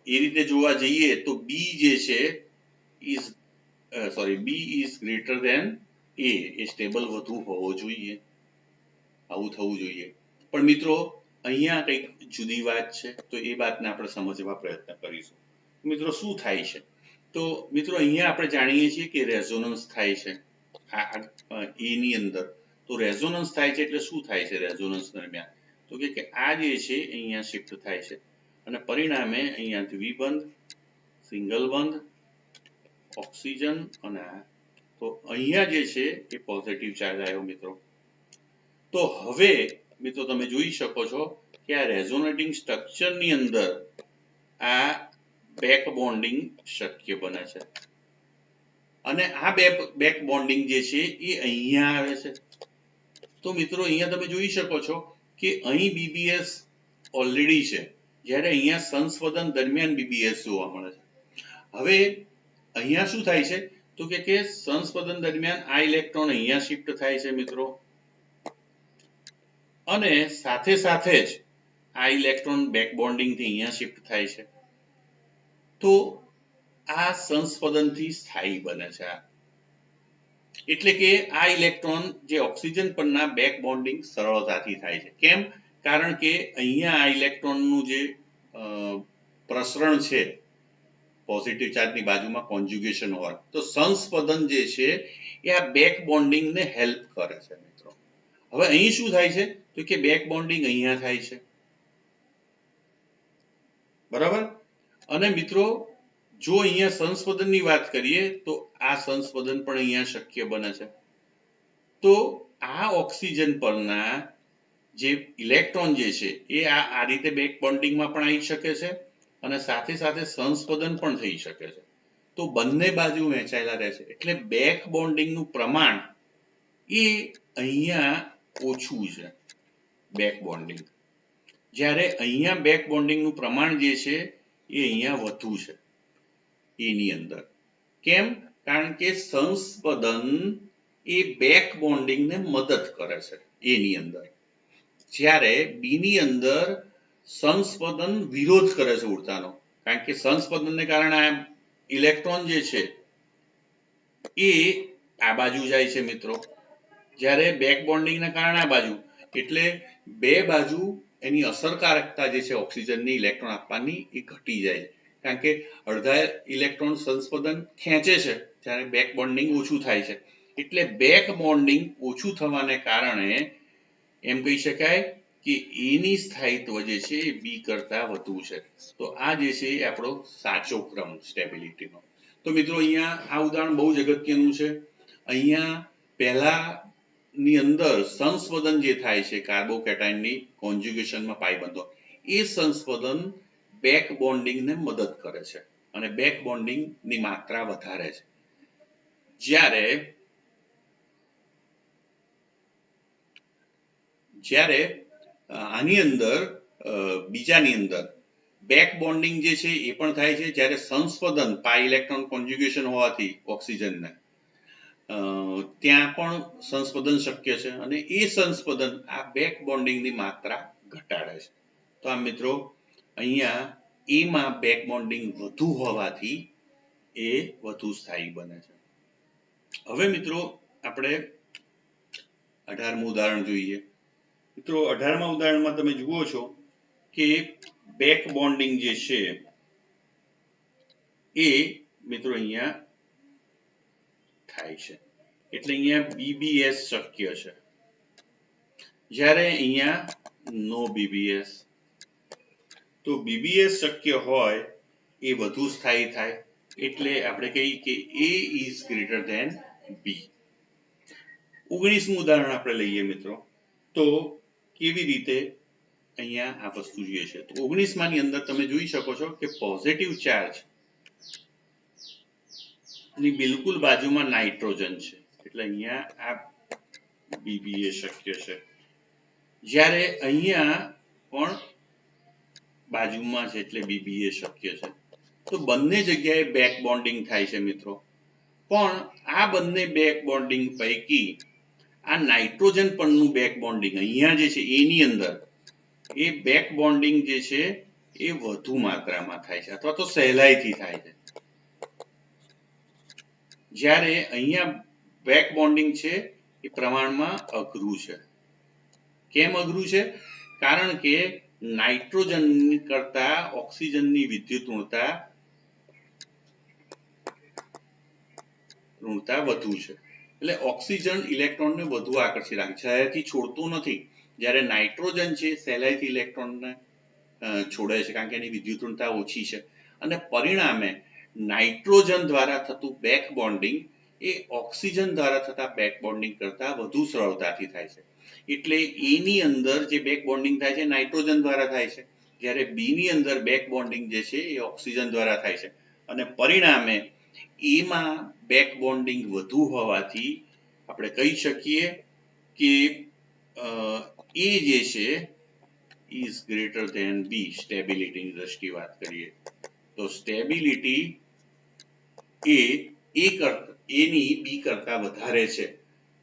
એ રીતે જોવા જઈએ તો બી જે છે B is greater than A. A stable વધુ હોવો જોઈએ, આવું થવું જોઈએ. પણ મિત્રો અહીંયા કંઈક જુદી વાત છે, તો એ વાતને આપણે સમજવા પ્રયત્ન કરીશું. મિત્રો શું થાય છે? તો મિત્રો અહીંયા આપણે જાણીએ છીએ કે રેઝોનન્સ થાય છે એ ની અંદર. તો રેઝોનન્સ થાય છે એટલે શું થાય છે રેઝોનન્સ દરમિયાન? તો કે આ જે છે અહીંયા શિફ્ટ થાય છે અને પરિણામે અહીંયા દ્વિબંધ, સિંગલ બંધ, ઓક્સિજન અને તો અહીંયા જે છે એ પોઝિટિવ ચાર્જ આવ્યો મિત્રો. તો હવે મિત્રો તમે જોઈ શકો છો કે આ રેઝોનેટિંગ સ્ટ્રક્ચરની અંદર આ બેક બોન્ડિંગ શક્ય બને છે અને આ બેક બોન્ડિંગ જે છે એ અહીંયા આવે છે. તો મિત્રો અહીંયા તમે જોઈ શકો છો કે અહીં BBS ઓલરેડી છે, જ્યારે અહીંયા સંસ્વદન દરમિયાન BBS જોવા મળે છે. હવે અહીંયા શું થાય છે તો કે સંસ્વદન દરમિયાન આ ઇલેક્ટ્રોન અહીંયા શિફ્ટ થાય છે મિત્રો, અને સાથે સાથે જ આ ઇલેક્ટ્રોન બેક બોન્ડિંગ થી અહીંયા શિફ્ટ થાય છે. તો આ સંસ્વદનથી સ્થાયી બને છે. એટલે કે આ ઇલેક્ટ્રોન જે ઓક્સિજન પરના બેક બોન્ડિંગ સરળતાથી થાય છે. કેમ? કારણ કે અહીંયા આ ઇલેક્ટ્રોનનું જે પ્રસરણ છે પોઝિટિવ ચાર્જની બાજુમાં કોન્જ્યુગેશન હોય તો સંસ્પદન જે છે એ આ બેક બોન્ડિંગને હેલ્પ કરે છે મિત્રો. હવે અહીં શું થાય છે તો કે બેક બોન્ડિંગ અહીંયા થાય છે, બરાબર. અને મિત્રો જો અહીંયા સંસ્પદનની વાત કરીએ તો આ સંસ્પદન પણ અહીંયા શક્ય બને છે. તો આ ઓક્સિજન પરના જે ઇલેક્ટ્રોન જે છે એ આ રીતે બેક બોન્ડિંગમાં પણ આવી શકે છે અને સાથે સાથે સંસ્પદન પણ થઈ શકે છે. તો બંને બાજુ વહેંચાયેલા રહે છે એટલે બેક બોન્ડિંગનું પ્રમાણ એ અહીંયા ઓછું છે બેક બોન્ડિંગ, જ્યારે અહીંયા બેક બોન્ડિંગનું પ્રમાણ જે છે એ અહીંયા વધુ છે એની અંદર. કેમ? કારણ કે સંસ્પદન એ બેક બોન્ડિંગને મદદ કરે છે એની અંદર, જ્યારે બી ની અંદર સંસ્પદન વિરોધ કરે છે ઉડતાનો. કારણ કે સંસ્પદનને કારણે આ ઇલેક્ટ્રોન જે છે એ આ બાજુ જાય છે મિત્રો, જ્યારે બેક બોન્ડિંગને કારણે આ બાજુ. એટલે બે બાજુ એની અસરકારકતા જે છે ઓક્સિજનની ઇલેક્ટ્રોન આપવાની એ ઘટી જાય છે. કારણ કે અડધા ઇલેક્ટ્રોન સંસ્પદન ખેંચે છે જ્યારે બેક બોન્ડિંગ ઓછું થાય છે. એટલે બેક બોન્ડિંગ ઓછું થવાને કારણે એમ કહી શકાય કે એની સ્થાયિત્વ જે છે એ બી કરતા વધુ છે. તો આ જે છે એ આપણો સાચો ક્રમ સ્ટેબિલિટીનો. તો મિત્રો અહીંયા આ ઉદાહરણ બહુ જ અગત્યનું છે. અહીંયા પહેલાની અંદર સંસ્વદન જે થાય છે કાર્બોકેટાઇનની કોન્જ્યુગેશનમાં પાઇબંધો, એ સંસ્વદન બેક બોન્ડિંગને મદદ કરે છે અને બેક બોન્ડિંગની માત્રા વધારે છે. જ્યારે આની અંદર બીજાની અંદર બેક બોન્ડિંગ જે છે એ પણ થાય છે જ્યારે સંસ્વદન પાઈ ઇલેક્ટ્રોન કોન્જ્યુગેશન હોવાથી ઓક્સિજનને ત્યાં પણ સંસ્વદન શક્ય છે અને એ સંસ્વદન આ બેક બોન્ડિંગની માત્રા ઘટાડે છે. તો આ મિત્રો અહીંયા એમાં બેક બોન્ડિંગ વધુ હોવાથી એ વધુ સ્થાયી બને છે. હવે મિત્રો આપણે 18મું ઉદાહરણ જોઈએ. મિત્રો 18મા ઉદાહરણમાં તમે જુઓ છો કે બેક બોન્ડિંગ જે છે એ મિત્રો અહીંયા થાય છે. એટલે અહીંયા BBS શક્ય છે, જ્યારે અહીંયા નો BBS. તો BBS શક્ય હોય એ વધુ સ્થાયી થાય, એટલે આપણે કહીએ કે A is greater than B. 19મું ઉદાહરણ આપણે લઈએ મિત્રો. તો કેવી રીતે અહીંયા આ વસ્તુ જોઈએ છે. તો 19માની અંદર તમે જોઈ શકો છો કે પોઝિટિવ ચાર્જ ની બિલકુલ બાજુમાં નાઇટ્રોજન છે, એટલે અહીંયા આ BBA શક્ય છે. જ્યારે અહીંયા પણ બાજુમાં છે એટલે BBA શક્ય છે. તો બંને જગ્યાએ બેક બોન્ડિંગ થાય છે મિત્રો. પણ આ બંને બેક બોન્ડિંગ પૈકી આ નાઇટ્રોજન પરનું બેક બોન્ડિંગ અહીંયા જે છે એની અંદર એ બેક બોન્ડિંગ જે છે એ વધુ માત્રામાં થાય છે અથવા તો સહેલાઈથી થાય છે. જ્યારે અહીંયા બેક બોન્ડિંગ છે એ પ્રમાણમાં અઘરું છે. કેમ અઘરું છે? કારણ કે નાઇટ્રોજન કરતા ઓક્સિજનની વિદ્યુત ઋણતા વધુ છે. એટલે ઓક્સિજન ઇલેક્ટ્રોનને વધુ આકર્ષી રાખે છે, સહેલાઈથી છોડતું નથી. જ્યારે નાઇટ્રોજન છે સહેલાઈથી ઇલેક્ટ્રોનને છોડે છે, કારણ કે એની વિદ્યુત ઋણતા ઓછી છે. અને પરિણામે નાઇટ્રોજન દ્વારા થતું બેક બોન્ડિંગ એ ઓક્સિજન દ્વારા થતા બેક બોન્ડિંગ કરતા વધુ સરળતાથી થાય છે. એટલે એની અંદર જે બેક બોન્ડિંગ થાય છે નાઇટ્રોજન દ્વારા થાય છે, જ્યારે બીની અંદર બેક બોન્ડિંગ જે છે એ ઓક્સિજન દ્વારા થાય છે. અને પરિણામે એમાં બેક બોન્ડિંગ વધુ હોવાથી આપણે કહી શકીએ કે એ જે છે is greater than B સ્ટેબિલિટીની દ્રષ્ટિએ વાત કરીએ તો સ્ટેબિલિટી એની બી કરતા વધારે છે.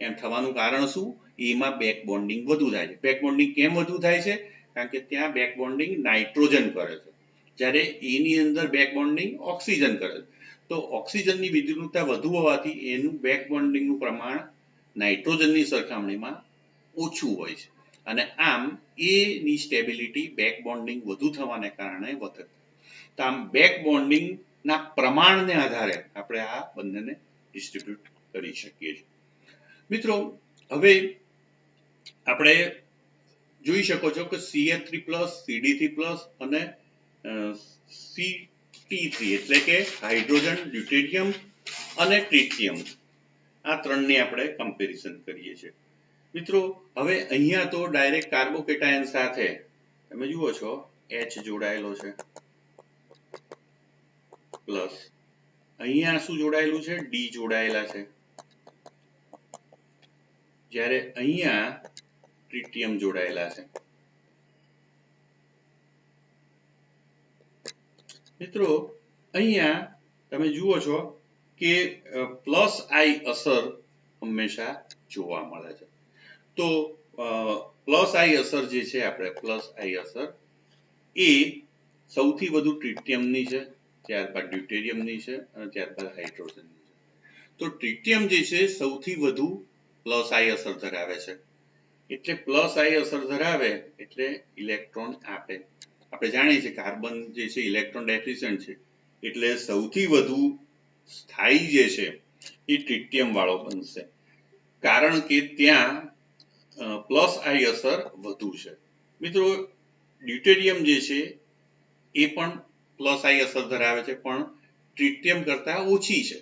એમ થવાનું કારણ શું? એમાં બેક બોન્ડિંગ વધુ થાય છે. બેક બોન્ડિંગ કેમ વધુ થાય છે? કારણ કે ત્યાં બેક બોન્ડિંગ નાઇટ્રોજન કરે છે, જ્યારે એની અંદર બેક બોન્ડિંગ ઓક્સિજન કરે છે. તો ઓક્સિજનની વિદ્યુતતા વધુ હોવાથી એનું બેક બોન્ડિંગનું પ્રમાણ નાઇટ્રોજનની સરખામણીમાં ઓછું હોય છે અને આમ એની સ્ટેબિલિટી બેક બોન્ડિંગ વધુ થવાને કારણે વધે. તો આમ બેક બોન્ડિંગના પ્રમાણને આધારે આપણે આ બંનેને ડિસ્ટ્રીબ્યુટ કરી શકીએ છીએ. મિત્રો હવે આપણે જોઈ શકો છો કે CH3+, CD3+ અને CT3 એટલે કે હાઇડ્રોજન, ડ્યુટેરિયમ અને ટ્રિટિયમ, આ ત્રણની આપણે કમ્પેરિઝન કરીએ છીએ. મિત્રો હવે અહીંયા તો ડાયરેક્ટ કાર્બોકેટાયન સાથે તમે જુઓ છો H જોડાયેલો છે, પ્લસ અહીંયા શું જોડાયેલું છે? D જોડાયેલા છે, જ્યારે અહીંયા ટ્રિટિયમ જોડાયેલા છે. મિત્રો અહીંયા તમે જુઓ છો કે પ્લસ આઈ અસર હંમેશા જોવા મળે છે. તો પ્લસ આઈ અસર જે છે આપણે પ્લસ આઈ અસર એ સૌથી વધુ ટ્રિટિયમની છે, ત્યારબાદ ડ્યુટેરિયમની છે અને ત્યારબાદ હાઇડ્રોજનની છે. તો ટ્રિટિયમ જે છે સૌથી વધુ પ્લસ આઈ અસર ધરાવે છે. એટલે પ્લસ આઈ અસર ધરાવે એટલે ઇલેક્ટ્રોન આપે. આપણે જાણીએ છીએ કાર્બન જે છે ઇલેક્ટ્રોન ડેફિશિયન્ટ છે, એટલે સૌથી વધુ સ્થાયી જે છે એ ટ્રિટિયમ વાળો બનશે. કારણ કે ત્યાં પ્લસ આઈ અસર વધુ છે. મિત્રો ડ્યુટેરિયમ જે છે એ પણ પ્લસ આઈ અસર ધરાવે છે, પણ ટ્રિટિયમ કરતા ઓછી છે,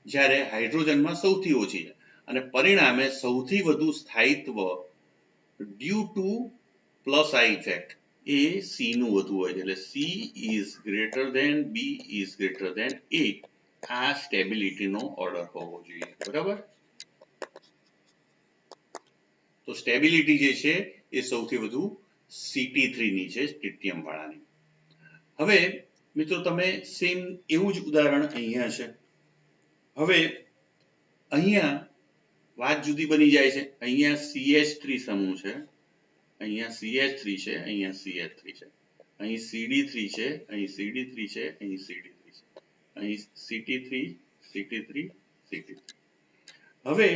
જ્યારે હાઇડ્રોજનમાં સૌથી ઓછી છે, અને પરિણામે સૌથી વધુ સ્થાયિત્વ due to plus I effect એ સી નું વધુ હોય છે. એટલે C is greater than B is greater than A. આ સ્ટેબિલિટીનો ઓર્ડર હોવો જોઈએ. બરાબર. તો સ્ટેબિલિટી જે છે એ સૌથી વધુ CT3 ની છે, ટ્રિટિયમ વાળાની. હવે મિત્રો તમે સેમ એવું જ ઉદાહરણ અહીંયા છે. હવે અહીંયા વાત જુદી બની જાય છે. અહીંયા CH3 સમૂહ છે, અહીંયા CH3 છે, અહીંયા CH3 છે, અહીં CD3 છે, અહીં CD3 છે, અહીં CD3 છે, અહીં CT3 CT3 CT3. હવે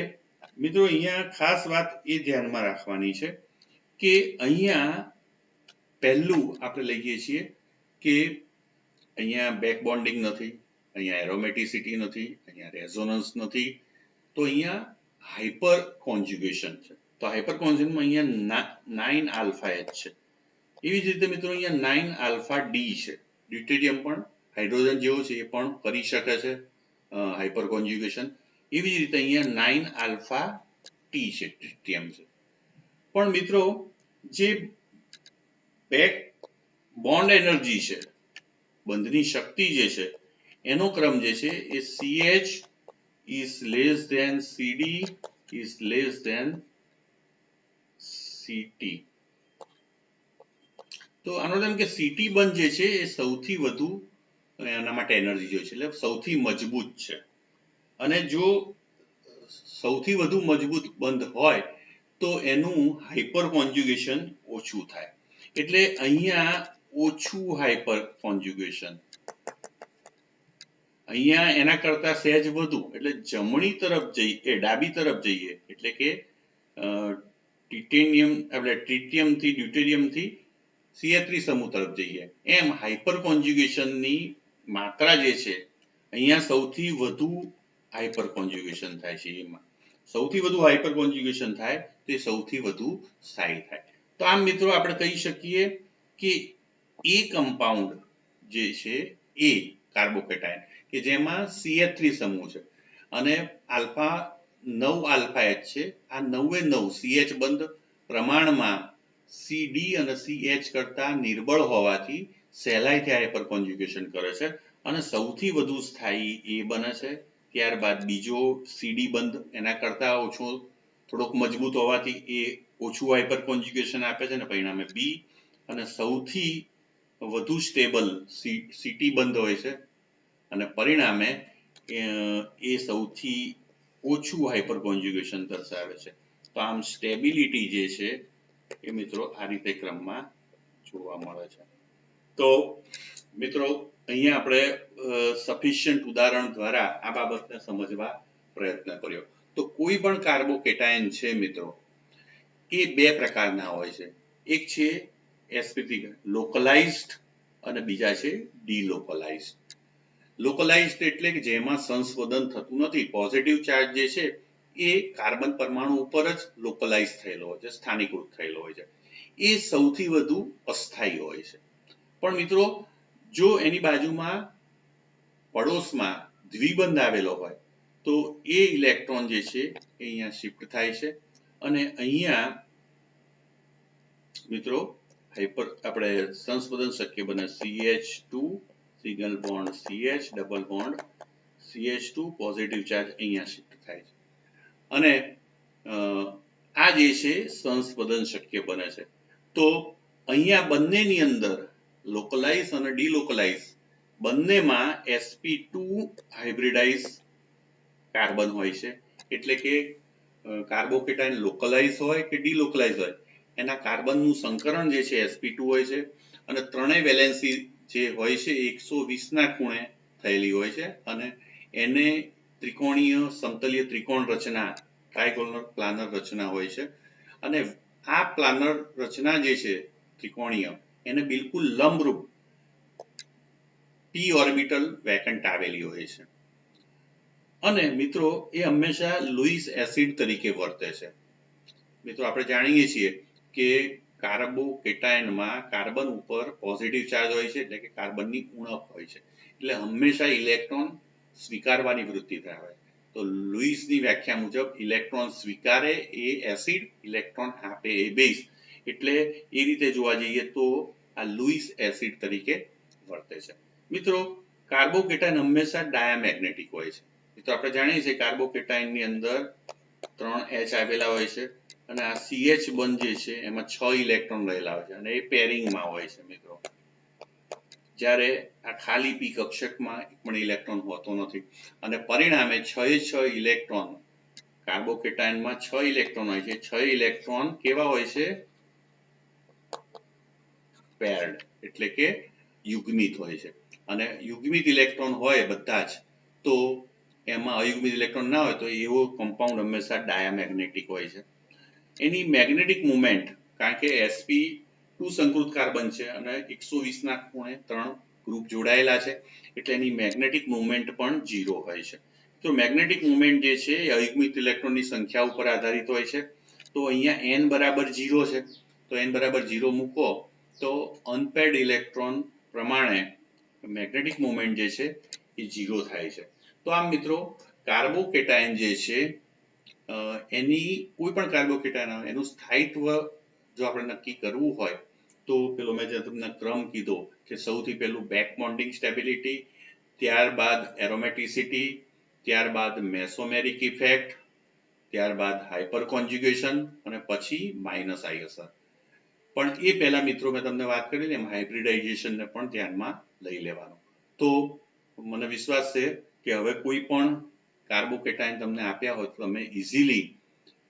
મિત્રો અહીંયા ખાસ વાત એ ધ્યાનમાં રાખવાની છે કે અહીંયા પહેલું આપણે લઈએ છીએ કે અહીંયા બેક બોન્ડિંગ નથી, અહીંયા એરોમેટિસિટી નથી, અહીંયા રેઝોનન્સ નથી, તો અહીંયા હાઇપર કોન્જ્યુગેશન છે. તો હાઇપર કોન્જ્યુગેશનમાં અહીંયા 9 આલ્ફા H છે. એવી જ રીતે મિત્રો અહીંયા 9 આલ્ફા ડી છે. ડ્યુટેરિયમ પણ હાઇડ્રોજન જેવો છે, એ પણ કરી શકે છે હાઇપર કોન્જ્યુગેશન. એવી જ રીતે અહીંયા 9 આલ્ફા ટી છે, ટ્રિટિયમ છે. પણ મિત્રો જે બેક બોન્ડ એનર્જી છે, બંધની શક્તિ જે છે, એનો ક્રમ જે છે એ CH is less than CD is less than CT. તો આનો મતલબ કે CT બંધ જે છે એ સૌથી વધુ એના માટે એનર્જી જોઈએ છે, એટલે સૌથી મજબૂત છે. અને જો સૌથી વધુ મજબૂત બંધ હોય તો એનું હાઇપર કોન્જ્યુગેશન ઓછું થાય. એટલે અહીંયા ઓછું હાઇપર કોન્જ્યુગેશન, અહીંયા એના કરતા સહેજ વધુ, એટલે જમણી તરફ જઈએ, ડાબી તરફ જઈએ, એટલે કે ટિટેનિયમ એટલે ટ્રિટિયમથી ડ્યુટેરિયમથી CH3 સમૂહ તરફ જઈએ, એમ હાઇપર કોન્જ્યુગેશનની માત્રા જે છે અહીંયા સૌથી વધુ હાઇપર કોન્જ્યુગેશન થાય છે. એમાં સૌથી વધુ હાઇપર કોન્જ્યુગેશન થાય તે સૌથી વધુ સ્થાયી થાય. તો આમ મિત્રો આપણે કહી શકીએ કે એ કમ્પાઉન્ડ જે છે એ કાર્બોકેટાયન કે જેમાં CH3 સમૂહ છે અને આલ્ફા 9 આલ્ફા H છે, આ 9 CH બંધ પ્રમાણમાં CD અને CH કરતા નિર્બળ હોવાથી સહેલાઈથી હાઇપર કોન્જ્યુગેશન કરે છે અને સૌથી વધુ સ્થાયી એ બને છે. ત્યારબાદ બીજો CD બંધ એના કરતા ઓછો થોડોક મજબૂત હોવાથી એ ઓછું હાઇપર કોન્જ્યુગેશન આપે છે, અને પરિણામે B, અને સૌથી વધુ સ્ટેબલ CT બંધ હોય છે અને પરિણામે એ સૌથી ઓછું હાઇપર કોન્જ્યુગેશન દર્શાવે છે. તો આમ સ્ટેબિલિટી જે છે એ મિત્રો આ રીતે ક્રમમાં જોવા મળે છે. તો મિત્રો અહીંયા આપણે સફિશિયન્ટ ઉદાહરણ દ્વારા આ બાબતને સમજવા પ્રયત્ન કર્યો. તો કોઈ પણ કાર્બોકેટાયન છે મિત્રો એ બે પ્રકારના હોય છે. એક છે સ્પેસિફિક લોકલાઇઝ્ડ અને બીજા છે ડીલોકલાઇઝ્ડ. લોકલાઇઝ્ડ એટલે કે જેમાં સંશોધન થતું નથી. પોઝિટિવ ચાર્જ જે છે એ કાર્બન પરમાણુ ઉપર જ લોકલાઇઝ થયેલો હોય છે, સ્થાનીકૃત થયેલો હોય છે. એ સૌથી વધુ અસ્થાયી હોય છે. પણ મિત્રો જો એની બાજુમાં પડોશમાં દ્વિબંધ આવેલો હોય તો એ ઇલેક્ટ્રોન જે છે એ અહીંયા શિફ્ટ થાય છે અને અહીંયા મિત્રો હાઇપર આપણે સંશોધન શક્ય બને. CH2 single bond CH double bond CH2 positive charge અહીંયા શિફ્ટ થાય છે અને આ જે છે સંશોધન શક્ય બને છે. તો અહીંયા બંનેની અંદર લોકલાઇઝ અને ડીલોકલાઇઝ બંનેમાં sp2 હાઇબ્રિડાઇઝ કાર્બન હોય છે. એટલે કે કાર્બોકેટાયન લોકલાઇઝ હોય કે ડીલોકલાઇઝ હોય, એના કાર્બનનું સંકરણ જે છે sp2 હોય છે અને ત્રણેય વેલેન્સી જે હોય છે 120 ના ખૂણે થયેલી હોય છે અને એને ત્રિકોણીય સમતલીય ત્રિકોણ રચના, ટ્રાયગોનલ પ્લાનર રચના હોય છે. અને આ પ્લાનર રચના જે છે ત્રિકોણીય, એને બિલકુલ લંબરૂપ p ઓર્બિટલ વેકન્ટ આવેલી હોય છે. અને મિત્રો એ હંમેશા લુઈસ એસિડ તરીકે વર્તે છે. મિત્રો આપણે જાણીએ છીએ કે કાર્બોકેટાયનમાં કાર્બન ઉપર પોઝિટિવ ચાર્જ હોય છે, એટલે કે કાર્બનની ઉણપ હોય છે, એટલે હંમેશા ઇલેક્ટ્રોન સ્વીકારવાની વૃત્તિ ધરાવે. તો લુઈસની વ્યાખ્યા મુજબ ઇલેક્ટ્રોન સ્વીકારે એ એસિડ, ઇલેક્ટ્રોન આપે એ બેઝ, એટલે એ રીતે જોવા જઈએ તો આ લુઈસ એસિડ તરીકે વર્તે છે. મિત્રો કાર્બોકેટાયન હંમેશા ડાયામેગ્નેટિક હોય છે. મિત્રો આપણે જાણીએ છીએ કાર્બોકેટાયનની અંદર 3 H આવેલા હોય છે અને આ CH બંધ જે છે એમાં 6 ઇલેક્ટ્રોન રહેલા હોય છે અને એ પેરિંગમાં હોય છે. મિત્રો જ્યારે આ ખાલી પી કક્ષકમાં પણ ઇલેક્ટ્રોન હોતો નથી અને પરિણામે 6 ઇલેક્ટ્રોન કાર્બોકેટાયનમાં 6 ઇલેક્ટ્રોન હોય છે. 6 ઇલેક્ટ્રોન કેવા હોય છે? પેર્ડ, એટલે કે યુગ્મિત હોય છે. અને યુગ્મિત ઇલેક્ટ્રોન હોય બધા જ, તો એમાં અયુગ્મિત ઇલેક્ટ્રોન ના હોય તો એવો કમ્પાઉન્ડ હંમેશા ડાયામેગ્નેટિક હોય છે. એની મેગ્નેટિક મુવમેન્ટ, કારણ કે sp2 સંકૃત કાર્બન છે અને 120 ના ખૂણે 3 ગ્રુપ જોડાયેલા છે, એટલે એની મેગ્નેટિક મુવમેન્ટ પણ 0 હોય છે. તો મેગ્નેટિક મુવમેન્ટ જે છે એ અયુગ્મિત ઇલેક્ટ્રોનની સંખ્યા ઉપર આધારિત હોય છે. તો અહીંયા n બરાબર 0 છે, તો n બરાબર 0 મૂકો તો અનપેર્ડ ઇલેક્ટ્રોન પ્રમાણે મેગ્નેટિક મુવમેન્ટ જે છે એ 0 થાય છે. તો આમ મિત્રો કાર્બોકેટાયન જે છે એની કોઈ પણ કાર્બોકેટાયન એનું સ્થાયિત્વ જો આપણે નક્કી કરવું હોય તો પેલો મેં જે તમને ક્રમ કીધો કે સૌથી પહેલું બેક બોન્ડિંગ સ્ટેબિલિટી, ત્યારબાદ એરોમેટિસિટી, ત્યારબાદ મેસોમેરિક ઇફેક્ટ, ત્યારબાદ હાઇપર કોન્જ્યુગેશન અને પછી માઇનસ આઈ અસર. પણ એ પહેલા મિત્રો મેં તમને વાત કરી એમ હાઇબ્રિડાઇઝેશનને પણ ધ્યાનમાં લઈ લેવાનું. તો મને વિશ્વાસ છે કે હવે કોઈ પણ કાર્બોકેટાયન તમને આપ્યા હોય તો તમે ઇઝીલી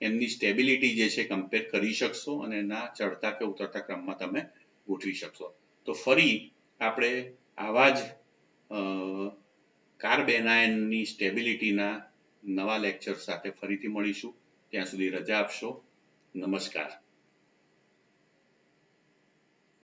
એમની સ્ટેબિલિટી જે છે કમ્પેર કરી શકશો અને એના ચડતા કે ઉતરતા ક્રમમાં તમે ગોઠવી શકશો. તો ફરી આપણે આવા જ કાર્બ એનાયનની સ્ટેબિલિટીના નવા લેક્ચર સાથે ફરીથી મળીશું. ત્યાં સુધી રજા આપશો. નમસ્કાર.